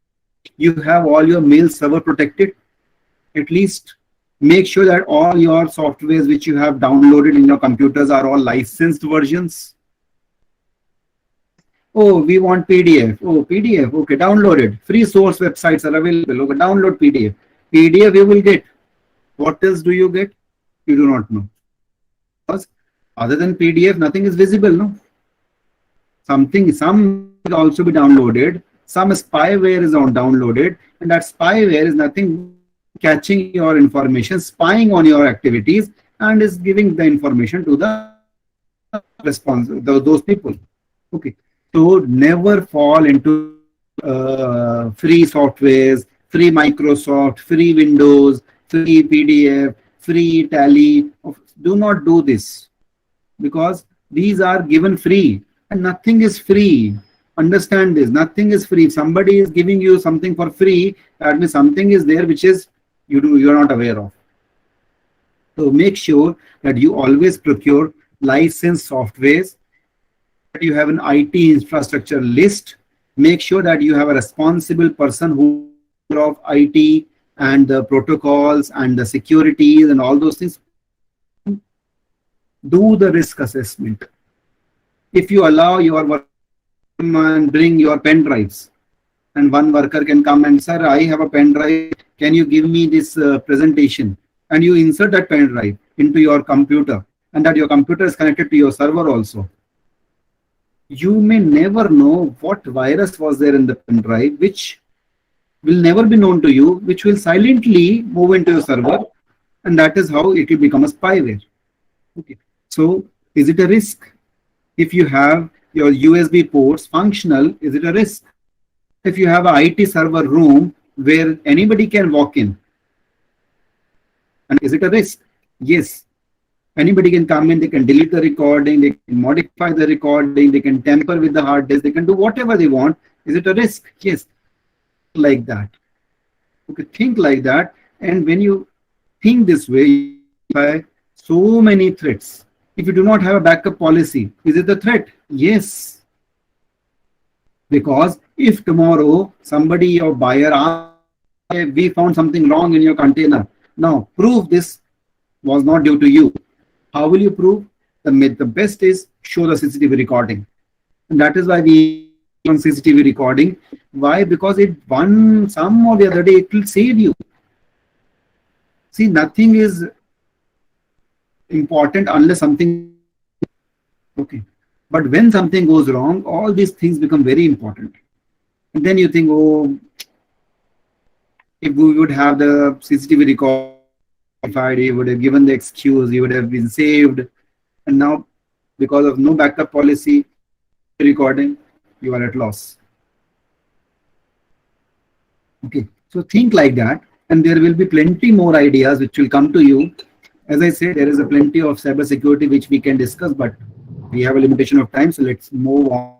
you have all your mail server protected. At least make sure that all your softwares which you have downloaded in your computers are all licensed versions. Oh, we want PDF. Oh, PDF. Okay, download it. Free source websites are available. Okay, download PDF. PDF you will get. What else do you get? You do not know. Because other than PDF, nothing is visible, no? Some will also be downloaded. Some spyware is downloaded, and that spyware is nothing catching your information, spying on your activities, and is giving the information to the those people. Okay, so never fall into free softwares, free Microsoft, free Windows, free PDF, free Tally. Do not do this, because these are given free and nothing is free. Understand this, nothing is free. If somebody is giving you something for free, that means something is there which is you are not aware of. So make sure that you always procure licensed softwares, that you have an IT infrastructure list. Make sure that you have a responsible person who of IT and the protocols and the securities and all those things. Do the risk assessment. If you allow your worker and bring your pen drives, and one worker can come and, sir, I have a pen drive, can you give me this presentation? And you insert that pen drive into your computer, and that your computer is connected to your server also. You may never know what virus was there in the pen drive, which will never be known to you, which will silently move into your server, and that is how it will become a spyware. Okay. So is it a risk? If you have your USB ports functional, is it a risk? If you have an IT server room where anybody can walk in, and is it a risk? Yes. Anybody can come in, they can delete the recording, they can modify the recording, they can tamper with the hard disk, they can do whatever they want. Is it a risk? Yes. Like that. Okay, think like that. And when you think this way, you have so many threats. If you do not have a backup policy, is it a threat? Yes. Because if tomorrow somebody or buyer asks, we found something wrong in your container, now prove this was not due to you. How will you prove? The best is show the CCTV recording. And that is why we on CCTV recording. Why? Because some or the other day it will save you. See, nothing is important unless something, okay. But when something goes wrong, all these things become very important. And then you think, oh, if we would have the CCTV record, he would have given the excuse, he would have been saved. And now, because of no backup policy recording, you are at loss. Okay, so think like that, and there will be plenty more ideas which will come to you. As I said, there is a plenty of cyber security which we can discuss, but we have a limitation of time, so let's move on.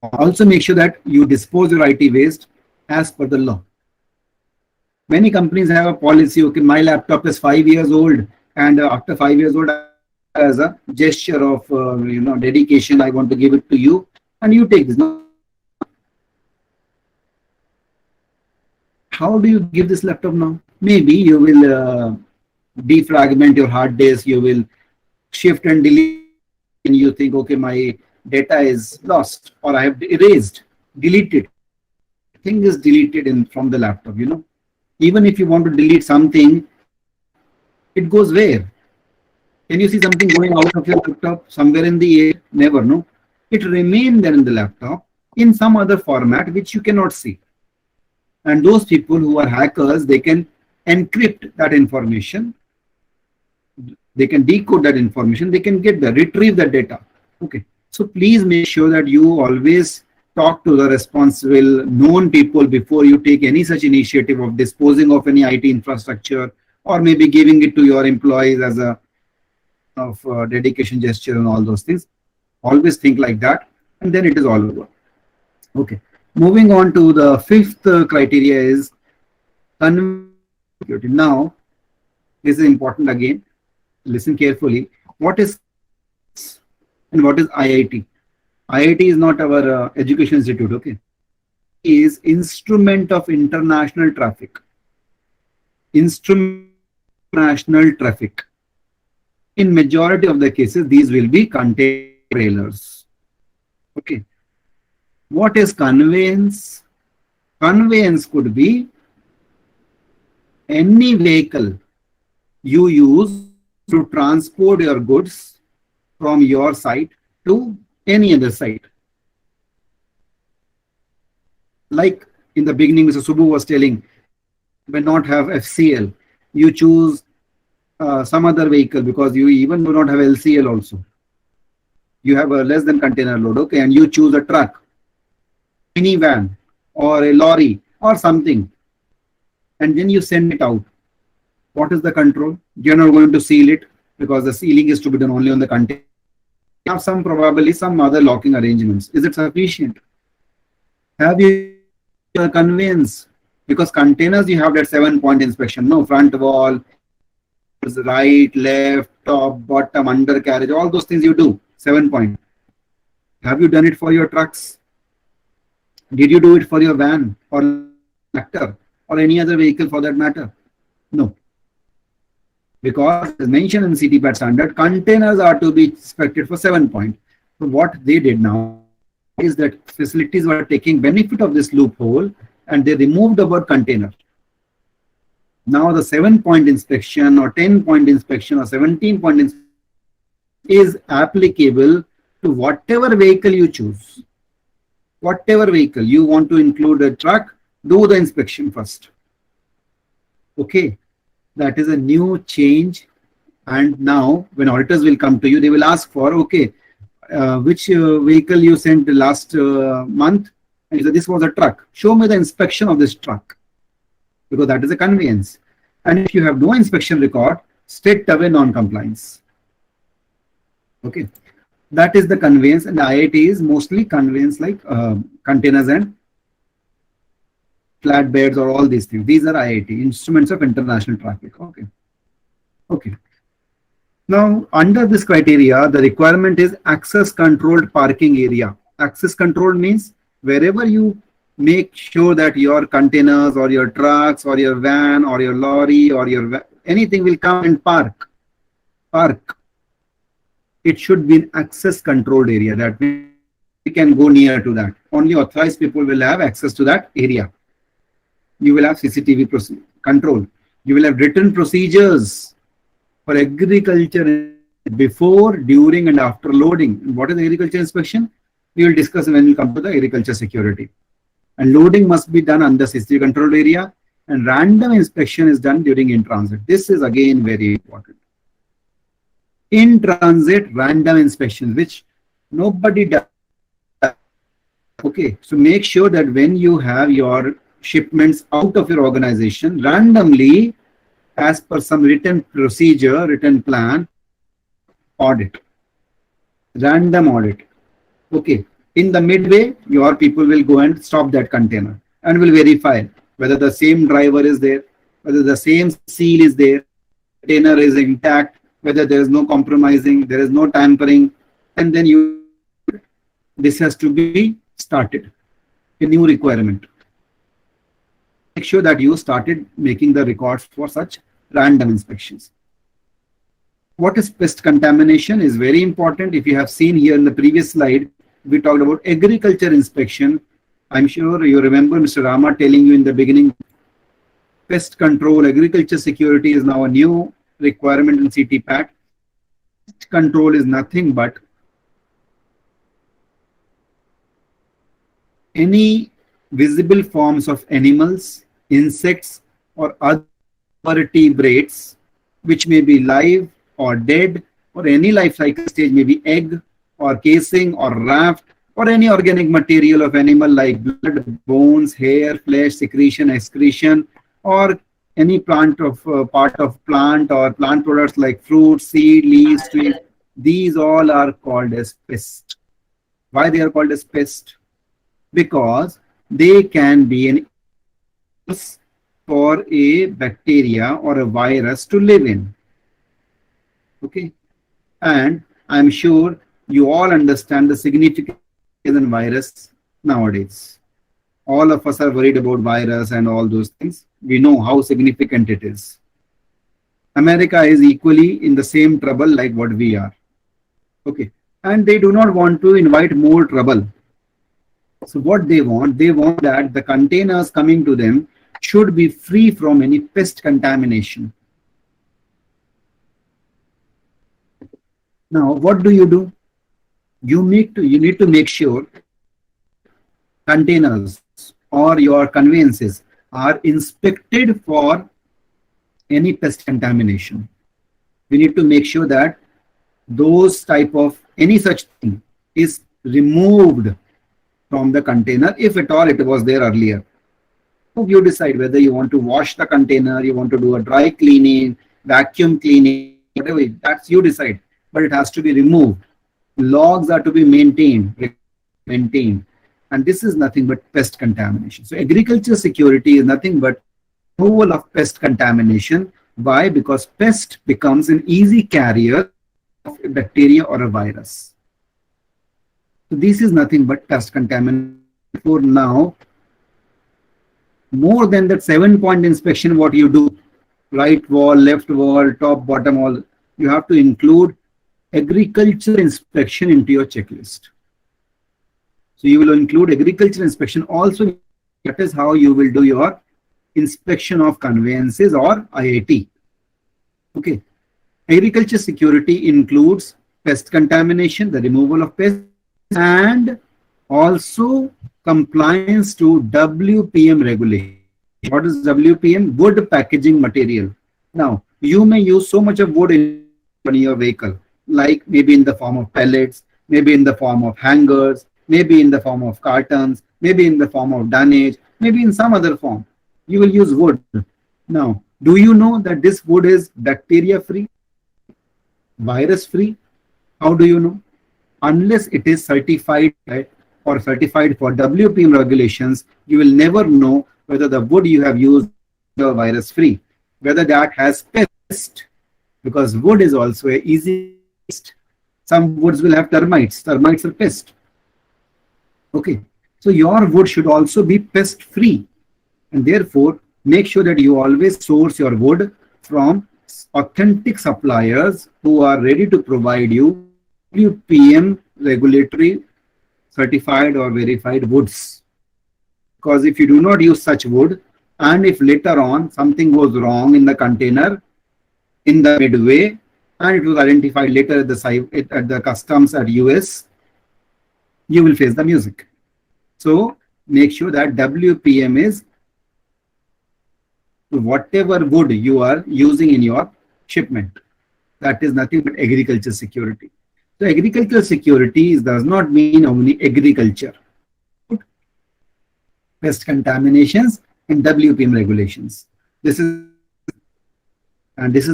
Also make sure that you dispose your IT waste as per the law. Many companies have a policy, okay, my laptop is 5 years old, and after 5 years old, as a gesture of dedication, I want to give it to you, and you take this. How do you give this laptop now? Maybe you will defragment your hard disk, you will shift and delete, and you think, okay, my data is lost, or I have erased, deleted. Thing is deleted from the laptop, Even if you want to delete something, it goes where? Can you see something going out of your laptop somewhere in the air? Never, no. It remains there in the laptop in some other format which you cannot see. And those people who are hackers, they can encrypt that information. They can decode that information. They can retrieve that data. Okay. So please make sure that you always talk to the responsible known people before you take any such initiative of disposing of any IT infrastructure, or maybe giving it to your employees as a dedication gesture and all those things. Always think like that, and then it is all over. Okay. Moving on to the fifth criteria is security. Now, this is important again. Listen carefully. What is and what is IIT? IIT is not our education institute, okay? It is Instrument of International Traffic. International traffic. In majority of the cases, these will be container trailers. Okay. What is conveyance? Conveyance could be any vehicle you use to transport your goods from your site to any other site. Like in the beginning, Mr. Subbu was telling, when not have FCL, you choose some other vehicle because you even do not have LCL also. You have a less than container load, okay, and you choose a truck, minivan, or a lorry, or something, and then you send it out. What is the control? You're not going to seal it because the sealing is to be done only on the container. You have probably some other locking arrangements. Is it sufficient? Have you a conveyance? Because containers, you have that 7-point inspection. No, front wall, right, left, top, bottom, undercarriage, all those things you do. 7-point. Have you done it for your trucks? Did you do it for your van or tractor or any other vehicle for that matter? No. Because as mentioned in CTPAT standard, containers are to be inspected for 7-point. So what they did now is that facilities were taking benefit of this loophole and they removed the word container. Now the 7-point inspection or 10-point inspection or 17-point inspection is applicable to whatever vehicle you choose. Whatever vehicle you want to include a truck, do the inspection first. Okay, that is a new change. And now when auditors will come to you, they will ask for, okay, which vehicle you sent last month? And you say, this was a truck. Show me the inspection of this truck, because that is a conveyance. And if you have no inspection record, straight away non-compliance. Okay, that is the conveyance, and the IIT is mostly conveyance like containers and flatbeds or all these things. These are IIT, instruments of international traffic. Okay. Okay. Now, under this criteria, the requirement is access controlled parking area. Access controlled means wherever you make sure that your containers or your trucks or your van or your lorry or your anything will come and park. It should be an access controlled area. That means we can go near to that. Only authorized people will have access to that area. You will have CCTV control. You will have written procedures for agriculture before, during, and after loading. And what is agriculture inspection? We will discuss when we come to the agriculture security. And loading must be done under CCTV controlled area, and random inspection is done during in transit. This is again very important. In transit random inspections, which nobody does. Okay, so make sure that when you have your shipments out of your organization, randomly, as per some written procedure, written plan, audit. Random audit. Okay, in the midway, your people will go and stop that container and will verify whether the same driver is there, whether the same seal is there, container is intact, whether there is no compromising, there is no tampering, and then this has to be started, a new requirement. Make sure that you started making the records for such random inspections. What is pest contamination is very important. If you have seen here in the previous slide, we talked about agriculture inspection. I'm sure you remember Mr. Rama telling you in the beginning, pest control, agriculture security is now a new requirement in CTPAT. Pest control is nothing but any visible forms of animals, insects, or other vertebrates, which may be live or dead, or any life cycle stage, may be egg or casing or raft, or any organic material of animal like blood, bones, hair, flesh, secretion, excretion, or any plant of part of plant or plant products like fruit, seed, leaves, twigs. These all are called as pest. Why they are called as pest? Because they can be an for a bacteria or a virus to live in. Okay, and I'm sure you all understand the significance of virus nowadays. All of us are worried about virus and all those things. We know how significant it is. America is equally in the same trouble like what we are. Okay, and they do not want to invite more trouble. So what they want that the containers coming to them should be free from any pest contamination. Now, what do? You need to make sure containers or your conveyances are inspected for any pest contamination. We need to make sure that those type of any such thing is removed from the container, if at all it was there earlier. So you decide whether you want to wash the container, you want to do a dry cleaning, vacuum cleaning, whatever, that's you decide. But it has to be removed. Logs are to be maintained. And this is nothing but pest contamination. So agriculture security is nothing but removal of pest contamination. Why? Because pest becomes an easy carrier of a bacteria or a virus. So this is nothing but pest contamination. For now, more than that 7-point inspection, what you do, right wall, left wall, top, bottom wall, you have to include agriculture inspection into your checklist. So you will include agriculture inspection also. That is how you will do your inspection of conveyances or IAT. Okay. Agriculture security includes pest contamination, the removal of pests, and also compliance to WPM regulation. What is WPM? Wood packaging material. Now, you may use so much of wood in your vehicle, like maybe in the form of pellets, maybe in the form of hangers, maybe in the form of cartons, maybe in the form of dunnage, maybe in some other form. You will use wood. Now, do you know that this wood is bacteria free, virus free? How do you know? Unless it is certified, right, or certified for WPM regulations, you will never know whether the wood you have used is virus free, whether that has pest, because wood is also a easy pest. Some woods will have termites. Termites are pest. Okay, so your wood should also be pest free, and therefore make sure that you always source your wood from authentic suppliers who are ready to provide you WPM regulatory certified or verified woods. Because if you do not use such wood, and if later on something goes wrong in the container in the midway, and it was identified later at the customs at US, you will face the music. So make sure that WPM is whatever wood you are using in your shipment. That is nothing but agriculture security. So agricultural security does not mean only agriculture. Pest contaminations and WPM regulations. This is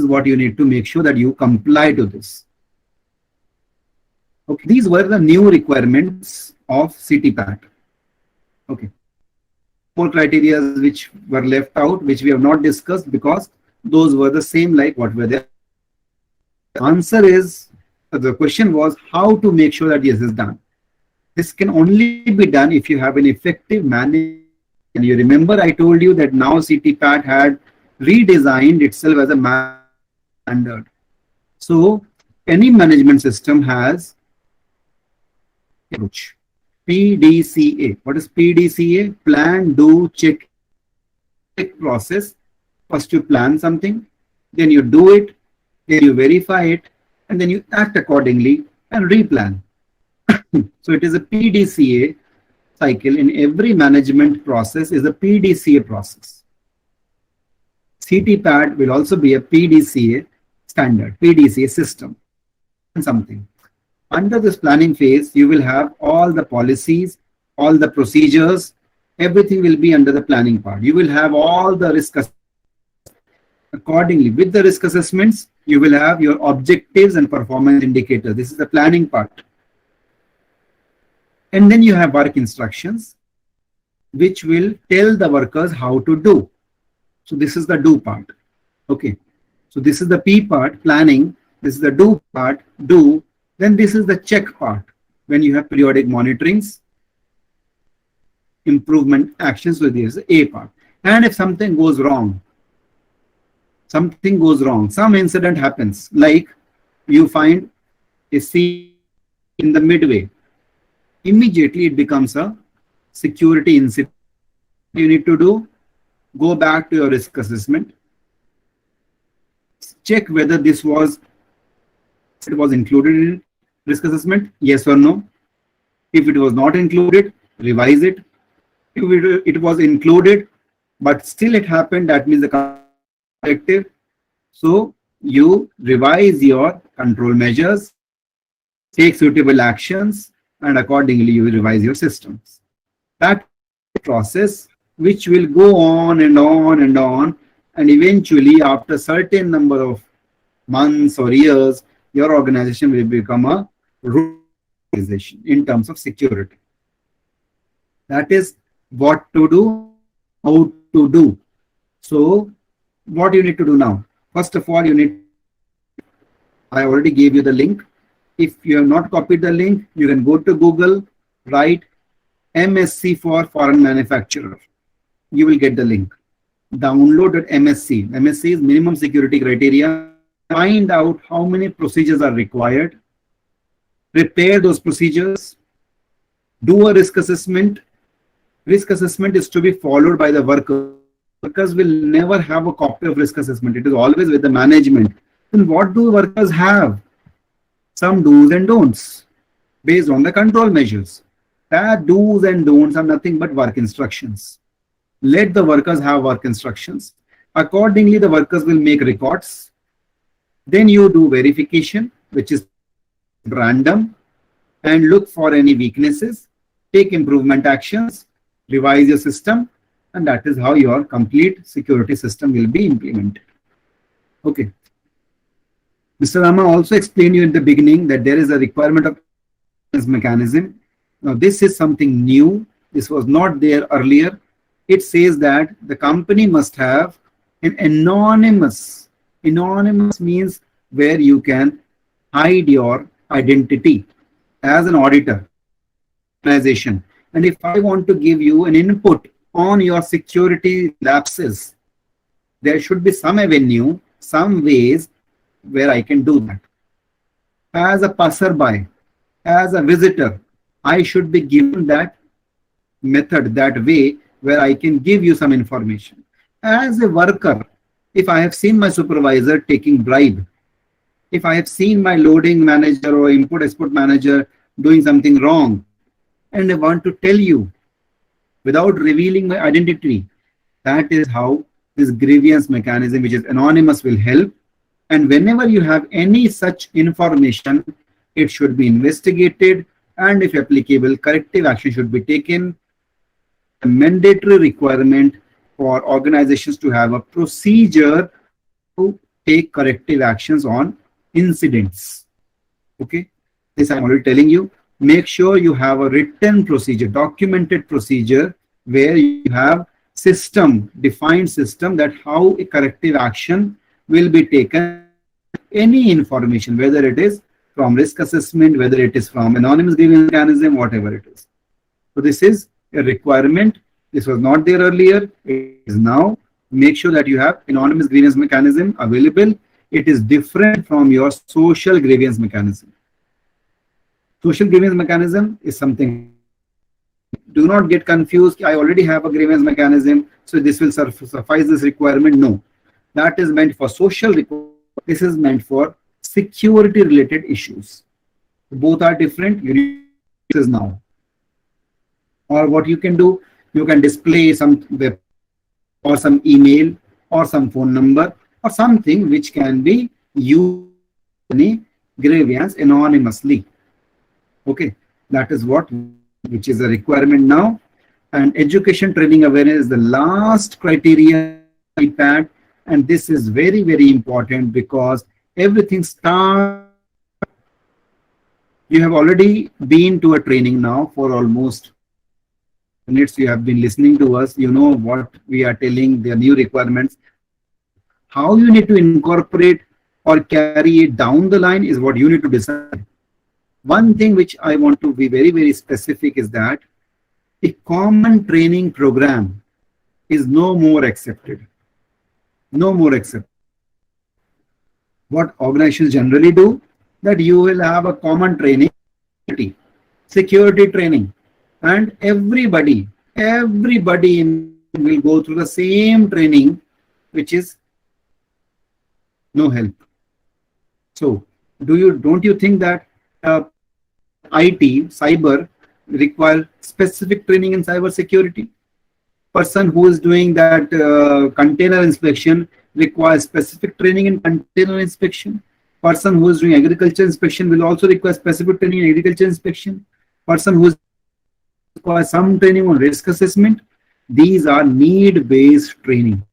what you need to make sure that you comply to this. Okay, these were the new requirements of CTPAT. Okay, 4 criteria which were left out, which we have not discussed because those were the same like what were there. The answer is, the question was how to make sure that this is done. This can only be done if you have an effective management. And you remember I told you that now CTPAT had redesigned itself as a standard. So any management system has approach. PDCA. What is PDCA? Plan, do, check process. First you plan something, then you do it, then you verify it, and then you act accordingly and replan. So it is a PDCA cycle. In every management process is a PDCA process. CTPAT will also be a PDCA standard, PDCA system and something. Under this planning phase, you will have all the policies, all the procedures, everything will be under the planning part. You will have all the risk accordingly. With the risk assessments, you will have your objectives and performance indicators. This is the planning part. And then you have work instructions, which will tell the workers how to do. So this is the do part. Okay. So this is the P part, planning. This is the do part, do. Then this is the check part, when you have periodic monitorings, improvement actions. So this is the A part. And if something goes wrong, some incident happens, like you find a seed in the midway, immediately it becomes a security incident, you need to do, go back to your risk assessment, check whether it was included in risk assessment, yes or no. If it was not included, revise it. If it was included, but still it happened, that means the objective. So you revise your control measures, take suitable actions, and accordingly you will revise your systems. That process which will go on and on and on, and eventually after certain number of months or years, your organization will become a root organization in terms of security. That is what to do, how to do. So what you need to do now? First of all, I already gave you the link. If you have not copied the link, you can go to Google, write MSC for foreign manufacturer. You will get the link. Download MSC. MSC is minimum security criteria. Find out how many procedures are required. Prepare those procedures. Do a risk assessment. Risk assessment is to be followed by the worker. Workers will never have a copy of risk assessment. It is always with the management. Then what do workers have? Some do's and don'ts based on the control measures. That do's and don'ts are nothing but work instructions. Let the workers have work instructions. Accordingly, the workers will make records. Then you do verification, which is random, and look for any weaknesses, take improvement actions, revise your system, and that is how your complete security system will be implemented. Okay. Mr. Rama also explained you in the beginning that there is a requirement of this mechanism. Now, this is something new. This was not there earlier. It says that the company must have an anonymous. Anonymous means where you can hide your identity as an auditor organization. And if I want to give you an input on your security lapses, there should be some avenue, some ways where I can do that. As a passerby, as a visitor, I should be given that method, that way where I can give you some information. As a worker, if I have seen my supervisor taking bribe, if I have seen my loading manager or import-export manager doing something wrong, and I want to tell you without revealing my identity, that is how this grievance mechanism, which is anonymous, will help. And whenever you have any such information, it should be investigated, and if applicable, corrective action should be taken. A mandatory requirement for organizations to have a procedure to take corrective actions on incidents. Okay, this I'm already telling you. Make sure you have a written procedure, documented procedure, where you have system, defined system, that how a corrective action will be taken. Any information, whether it is from risk assessment, whether it is from anonymous grievance mechanism, whatever it is. So this is a requirement. This was not there earlier. It is now. Make sure that you have anonymous grievance mechanism available. It is different from your social grievance mechanism. Social grievance mechanism is something. Do not get confused. I already have a grievance mechanism, so this will suffice this requirement. No, that is meant for social requirement. This is meant for security related issues. Both are different. You need this now. Or what you can do, you can display some web or some email or some phone number or something which can be used in grievance anonymously. Okay, that is which is a requirement now. And education, training, awareness is the last criteria I had. And this is very, very important because everything starts. You have already been to a training now for almost minutes. You have been listening to us. You know what we are telling, the new requirements. How you need to incorporate or carry it down the line is what you need to decide. One thing which I want to be very, very specific is that a common training program is no more accepted. No more accepted. What organizations generally do, that you will have a common training, security training, and everybody will go through the same training, which is no help. So don't you think that IT, cyber require specific training in cyber security? Person who is doing that container inspection requires specific training in container inspection. Person who is doing agriculture inspection will also require specific training in agriculture inspection. Person who requires some training on risk assessment. These are need-based training.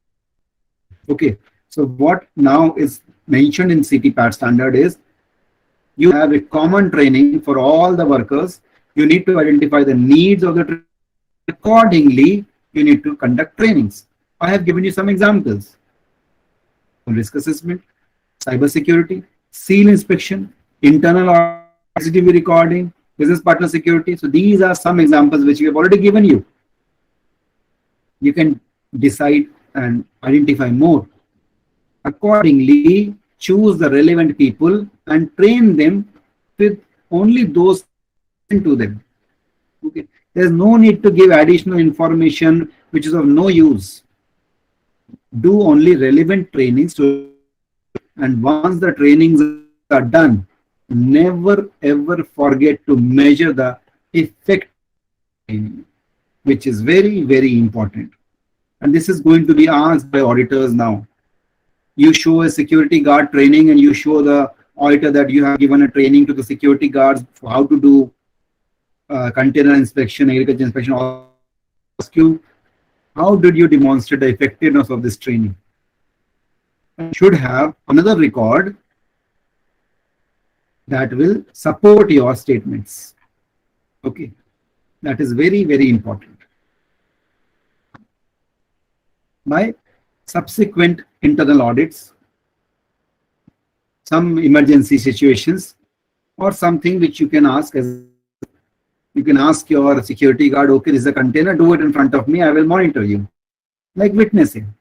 Okay, so what now is mentioned in CTPAT standard is you have a common training for all the workers. You need to identify the needs of the training. Accordingly, you need to conduct trainings. I have given you some examples. Risk assessment, cyber security, seal inspection, internal CCTV recording, business partner security. So these are some examples which we have already given you. You can decide and identify more. Accordingly, choose the relevant people and train them with only those to them. Okay. There's no need to give additional information which is of no use. Do only relevant trainings, and once the trainings are done, never ever forget to measure the effect, which is very, very important. And this is going to be asked by auditors now. You show a security guard training and you show the auditor that you have given a training to the security guards for how to do container inspection, agriculture inspection. Ask you, how did you demonstrate the effectiveness of this training? You should have another record that will support your statements. Okay, that is very, very important. By subsequent internal audits, some emergency situations, or something which you can ask as you can ask your security guard, okay, this is a container, do it in front of me, I will monitor you, like witnessing.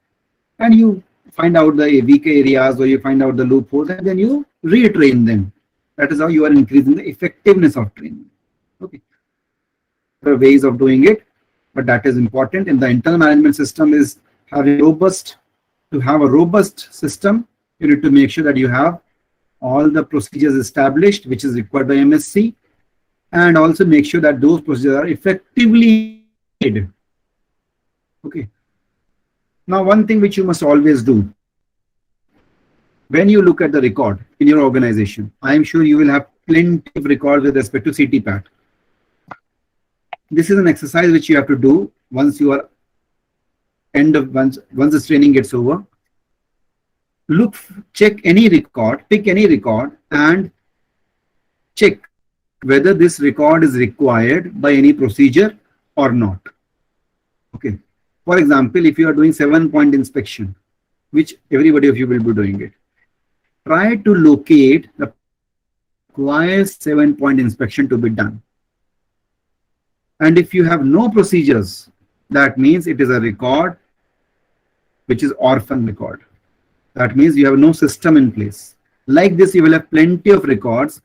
And you find out the weak areas or you find out the loopholes and then you retrain them. That is how you are increasing the effectiveness of training. Okay. There are ways of doing it, but that is important. In the internal management system is having robust, to have a robust system, you need to make sure that you have all the procedures established, which is required by MSC, and also make sure that those procedures are effectively made. Okay. Now, one thing which you must always do, when you look at the record in your organization, I am sure you will have plenty of records with respect to CTPAT. This is an exercise which you have to do once you are once this training gets over. Check any record, pick any record and check whether this record is required by any procedure or not. Okay. For example, if you are doing 7-point inspection, which everybody of you will be doing it, try to locate the required 7-point inspection to be done. And if you have no procedures, that means it is a record which is orphan record. That means you have no system in place. Like this, you will have plenty of records.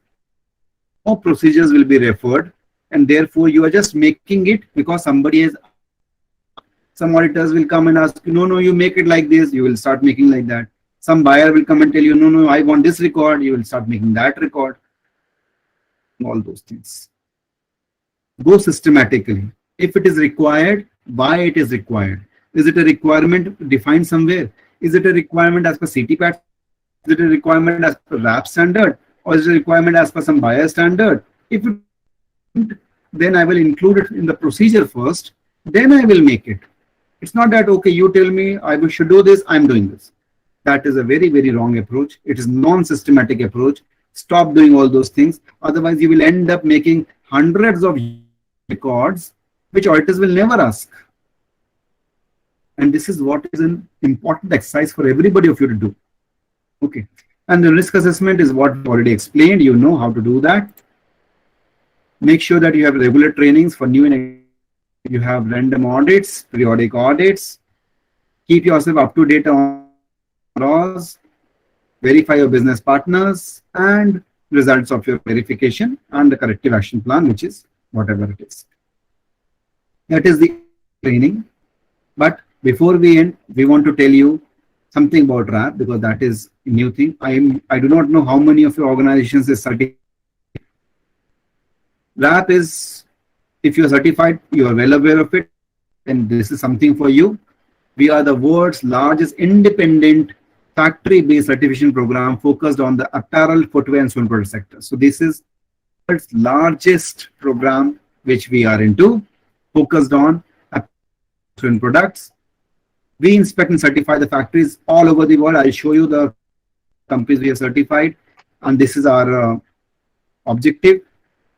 No procedures will be referred, and therefore you are just making it because somebody has. Some auditors will come and ask, no, you make it like this. You will start making like that. Some buyer will come and tell you, no, I want this record. You will start making that record. All those things. Go systematically. If it is required, why it is required? Is it a requirement defined somewhere? Is it a requirement as per CTPAT? Is it a requirement as per RAP standard? Or is it a requirement as per some buyer standard? If it, then I will include it in the procedure first, then I will make it. It's not that, okay, you tell me I should do this, I'm doing this. That is a very, very wrong approach. It is non-systematic approach. Stop doing all those things. Otherwise, you will end up making hundreds of records, which auditors will never ask. And this is what is an important exercise for everybody of you to do. Okay. And the risk assessment is what I've already explained. You know how to do that. Make sure that you have regular trainings for new and you have random audits, periodic audits. Keep yourself up to date on laws. Verify your business partners and results of your verification and the corrective action plan, which is whatever it is. That is the training. But before we end, we want to tell you something about RAP, because that is a new thing. I do not know how many of your organizations is certified. RAP is, if you are certified, you are well aware of it, and this is something for you. We are the world's largest independent factory-based certification program focused on the apparel, footwear, and swim product sector. So this is the world's largest program which we are into, focused on swim products. We inspect and certify the factories all over the world. I'll show you the companies we have certified, and this is our objective,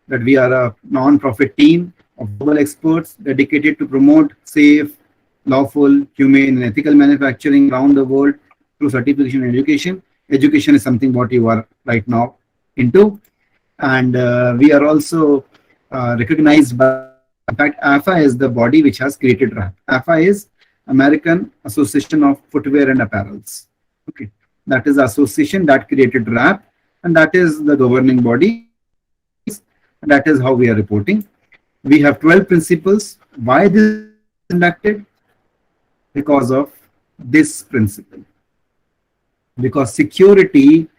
that we are a non-profit team of global experts dedicated to promote safe, lawful, humane, and ethical manufacturing around the world through certification and education. Education is something what you are right now into, and we are also recognized by, in fact, AFA is the body which has created RAP. AFA is American Association of Footwear and Apparels. Okay, that is the association that created RAP, and that is the governing body. And that is how we are reporting. We have 12 principles. Why this is conducted? Because of this principle. Because security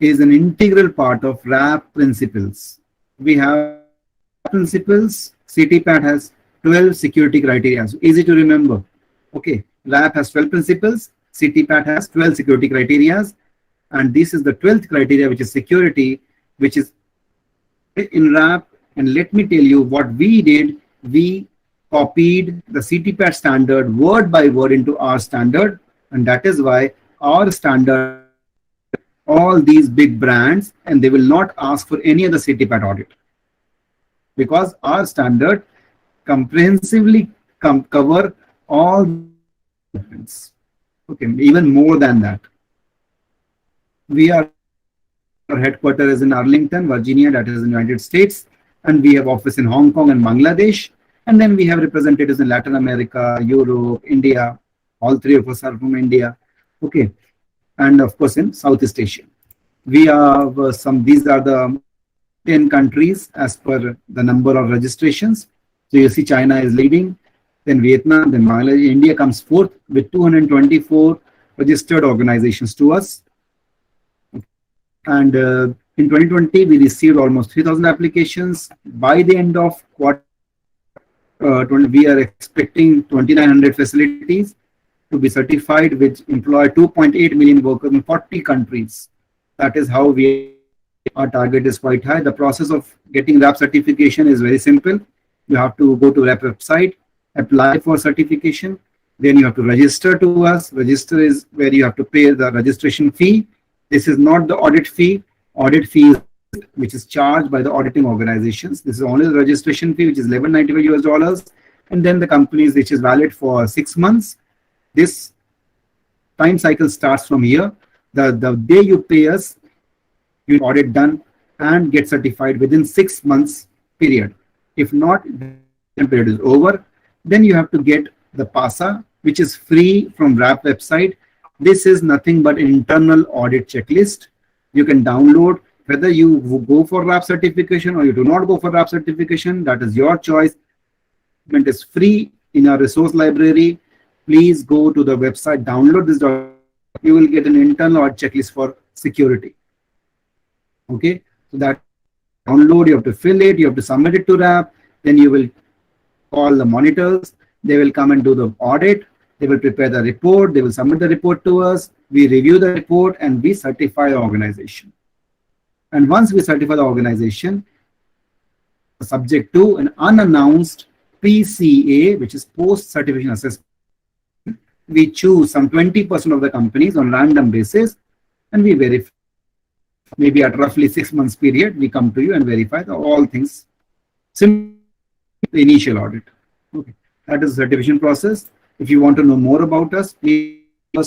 is an integral part of RAP principles. We have principles. CTPAT has 12 security criteria. So easy to remember. Okay, RAP has 12 principles. CTPAT has 12 security criteria. And this is the 12th criteria, which is security, which is in RAP. And let me tell you what we did. We copied the CTPAT standard word by word into our standard. And that is why our standard, all these big brands, and they will not ask for any other CTPAT audit. Because our standard comprehensively cover all difference. Okay, even more than that. Our headquarters is in Arlington, Virginia, that is in the United States. And we have office in Hong Kong and Bangladesh. And then we have representatives in Latin America, Europe, India. All three of us are from India. Okay. And of course in Southeast Asia. We have these are the 10 countries as per the number of registrations. So you see China is leading, then Vietnam, then Bangladesh. India comes fourth with 224 registered organizations to us. And in 2020, we received almost 3,000 applications. By the end of quarter, we are expecting 2,900 facilities to be certified, which employ 2.8 million workers in 40 countries. That is how our target is quite high. The process of getting RAP certification is very simple. You have to go to RAP website, apply for certification. Then you have to register to us. Register is where you have to pay the registration fee. This is not the audit fee. Audit fee, which is charged by the auditing organizations. This is only the registration fee, which is $11.95 US. And then the companies, which is valid for 6 months. This time cycle starts from here. The day you pay us, you audit done and get certified within 6 months period. If not, the period is over. Then you have to get the PASA, which is free from RAP website. This is nothing but internal audit checklist. You can download. Whether you go for RAP certification or you do not go for RAP certification, that is your choice. It is free in our resource library. Please go to the website, download this document. You will get an internal audit checklist for security. Okay, so that download, you have to fill it, you have to submit it to RAP. Then you will call the monitors. They will come and do the audit. They will prepare the report. They will submit the report to us. We review the report and we certify the organization. And once we certify the organization, subject to an unannounced PCA, which is post-certification assessment, we choose some 20% of the companies on random basis and we verify. Maybe at roughly 6 months period, we come to you and verify all things. Simple the initial audit. Okay, that is the certification process. If you want to know more about us, please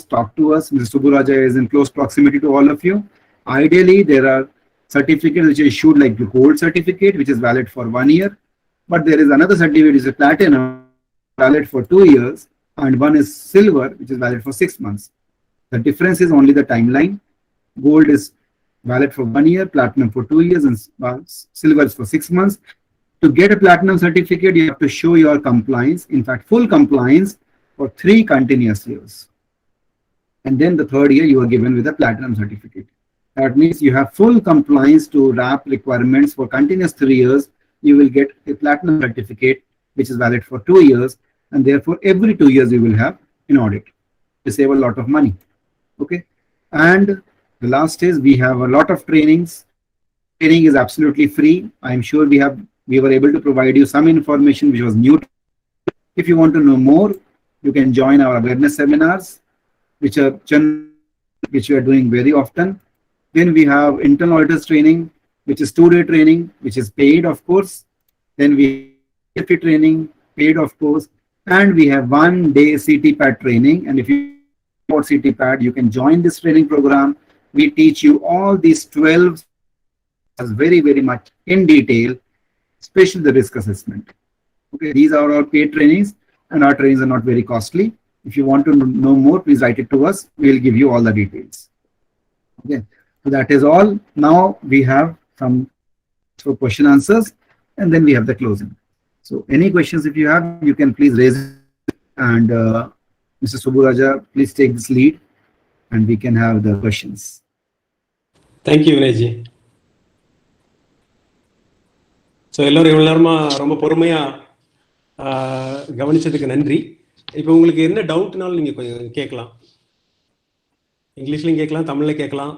talk to us. Mr. Suburaja is in close proximity to all of you. Ideally, there are certificates which are issued like the gold certificate, which is valid for 1 year. But there is another certificate, which is a platinum, valid for 2 years. And one is silver, which is valid for 6 months. The difference is only the timeline. Gold is valid for 1 year, platinum for 2 years, and silver is for 6 months. To get a platinum certificate, you have to show your compliance, in fact, full compliance for 3 continuous years. And then the 3rd year, you are given with a platinum certificate. That means you have full compliance to RAP requirements for continuous 3 years. You will get a platinum certificate, which is valid for 2 years. And therefore, every 2 years, you will have an audit to save a lot of money. Okay. And the last is we have a lot of trainings. Training is absolutely free. I'm sure we were able to provide you some information which was new. If you want to know more, you can join our awareness seminars, which are doing very often. Then we have internal auditors training, which is 2-day training, which is paid, of course. Then we have training, paid, of course. And we have 1-day CTPAT training. And if you want CTPAT, you can join this training program. We teach you all these 12 very, very much in detail, especially the risk assessment. Okay, these are our paid trainings, and our trainings are not very costly. If you want to know more, please write it to us. We'll give you all the details. Okay, so that is all. Now we have some question answers, and then we have the closing. So any questions if you have, you can please raise it. And Mr. Suburaja, please take this lead, and we can have the questions. Thank you, Vinayji. So எல்லோரும் இவ்வளோ நேரமாக ரொம்ப பொறுமையாக கவனிச்சதுக்கு நன்றி. இப்போ உங்களுக்கு என்ன டவுட்னாலும் நீங்கள் கொஞ்சம் கேட்கலாம். இங்கிலீஷ்லையும் கேட்கலாம், தமிழில் கேட்கலாம்.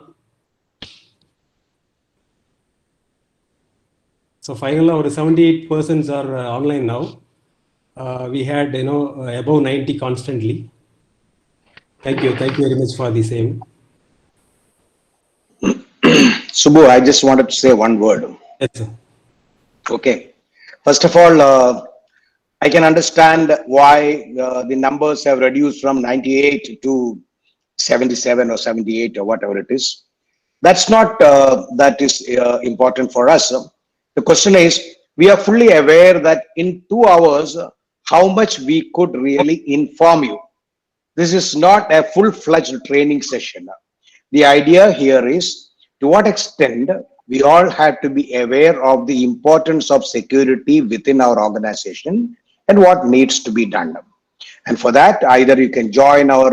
ஸோ ஃபைனலாக ஒரு 78% are online now. We had, above 90 constantly. Thank you very much for the same. Subbu, I just wanted to say one word. Yes, sir. Okay. First of all, I can understand why the numbers have reduced from 98 to 77 or 78 or whatever it is. That's not that is important for us. The question is, we are fully aware that in 2 hours, how much we could really inform you. This is not a full-fledged training session. The idea here is, to what extent we all have to be aware of the importance of security within our organization and what needs to be done. And for that, either you can join our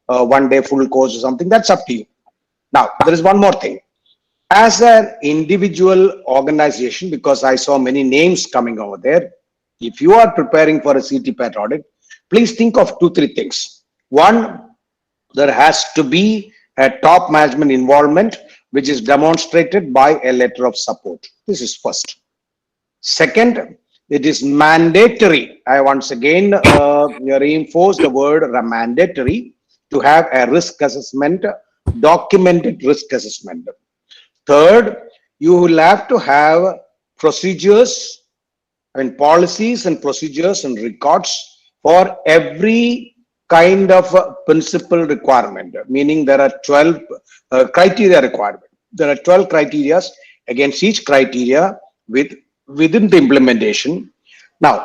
1-day full course or something, that's up to you. Now, there is one more thing. As an individual organization, because I saw many names coming over there, if you are preparing for a CTPAT audit, please think of 2-3 things. One, there has to be a top management involvement, which is demonstrated by a letter of support. This is first. Second, it is mandatory. I once again reinforce the word mandatory to have a risk assessment, documented risk assessment. Third, you will have to have procedures and policies and procedures and records for every kind of principal requirement, meaning there are 12 criteria requirement. There are 12 criteria. Against each criteria within the implementation. Now,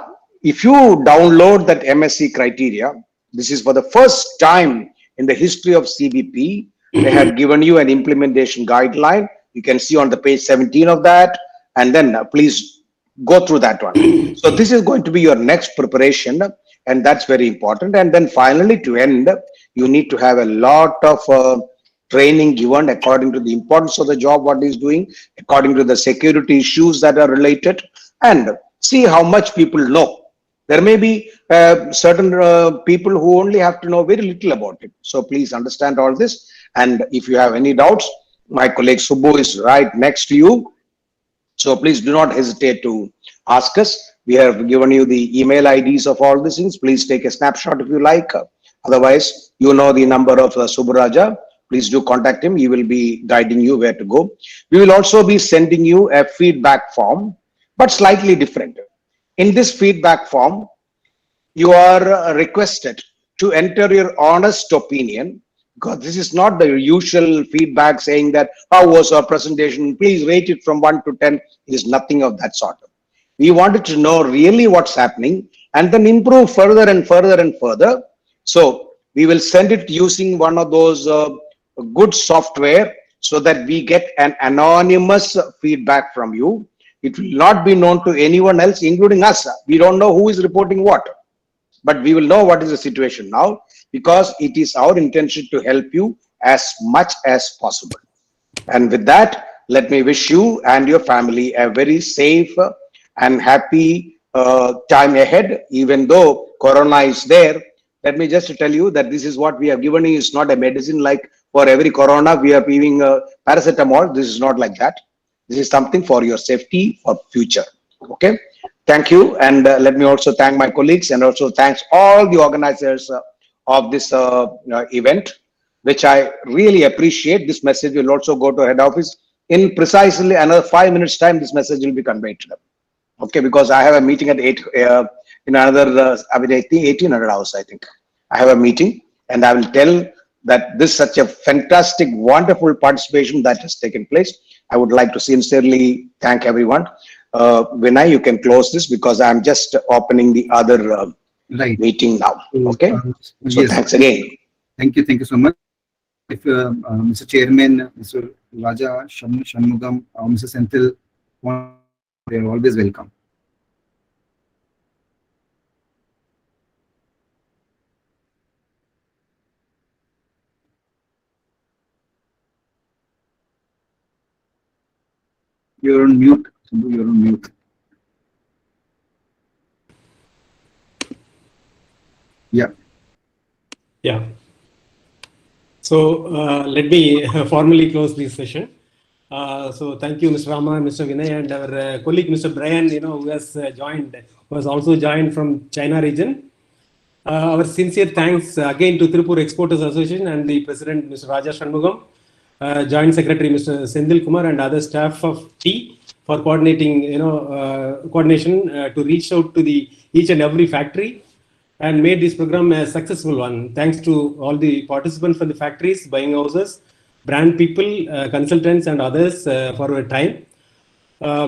if you download that MSc criteria, this is for the first time in the history of CBP, they have given you an implementation guideline. You can see on the page 17 of that, and then please go through that one. So this is going to be your next preparation, and that's very important. And then finally, to end, you need to have a lot of training given according to the importance of the job, what is doing, according to the security issues that are related, and see how much people know. There may be certain people who only have to know very little about it. So please understand all this. And if you have any doubts, my colleague Subbu is right next to you. So please do not hesitate to ask us. We have given you the email IDs of all these things. Please take a snapshot if you like. Otherwise, you know the number of Suburaja. Please do contact him. He will be guiding you where to go. We will also be sending you a feedback form, but slightly different. In this feedback form, you are requested to enter your honest opinion, because this is not the usual feedback saying that, how was our presentation? Please rate it from 1 to 10. It is nothing of that sort. We wanted to know really what's happening and then improve further and further and further. So we will send it using one of those good software so that we get an anonymous feedback from you. It will not be known to anyone else, including us. We don't know who is reporting what, but we will know what is the situation now, because it is our intention to help you as much as possible. And with that, let me wish you and your family a very safe and happy time ahead. Even though Corona is there, let me just tell you that this is what we have given you. It's not a medicine like for every Corona we are giving paracetamol. This is not like that. This is something for your safety for future. Okay. Thank you. And let me also thank my colleagues, and also thanks all the organizers of this event, which I really appreciate. This message will also go to head office in precisely another 5 minutes time. This message will be conveyed to them. Okay, because I have a meeting at 8 in another, I think 1800 hours, I think. I have a meeting, and I will tell that this is such a fantastic, wonderful participation that has taken place. I would like to sincerely thank everyone. Vinay, you can close this because I'm just opening the other Right. meeting now. Okay. So Yes. thanks again. Thank you so much. If Mr. Chairman, Mr. Raja Shanmugam, or Mr. Senthil, they are always welcome. You're on mute. You're on mute. Yeah. Yeah. So let me formally close this session. So thank you, Mr. Rama, Mr. Vinay, and our colleague, Mr. Brian, who has who has also joined from China region. Our sincere thanks again to Tirupur Exporters Association and the President, Mr. Raja Shanmugam, Joint Secretary, Mr. Senthil Kumar, and other staff of T for coordinating, coordination to reach out to each and every factory and made this program a successful one. Thanks to all the participants from the factories, buying houses, brand people, consultants, and others for your time.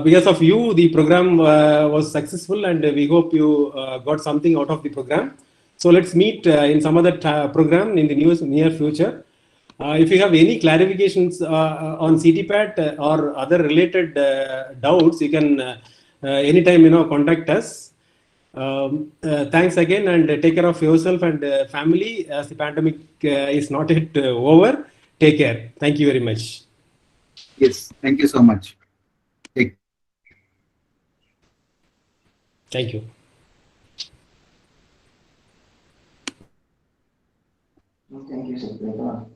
Because of you, the program was successful, and we hope you got something out of the program. So let's meet in some other program in the near future. If you have any clarifications on CTPAT or other related doubts, you can anytime contact us. Thanks again, and take care of yourself and family as the pandemic is not yet over. Take care. Thank you very much. Yes. Thank you so much. Thank you. Thank you, sir.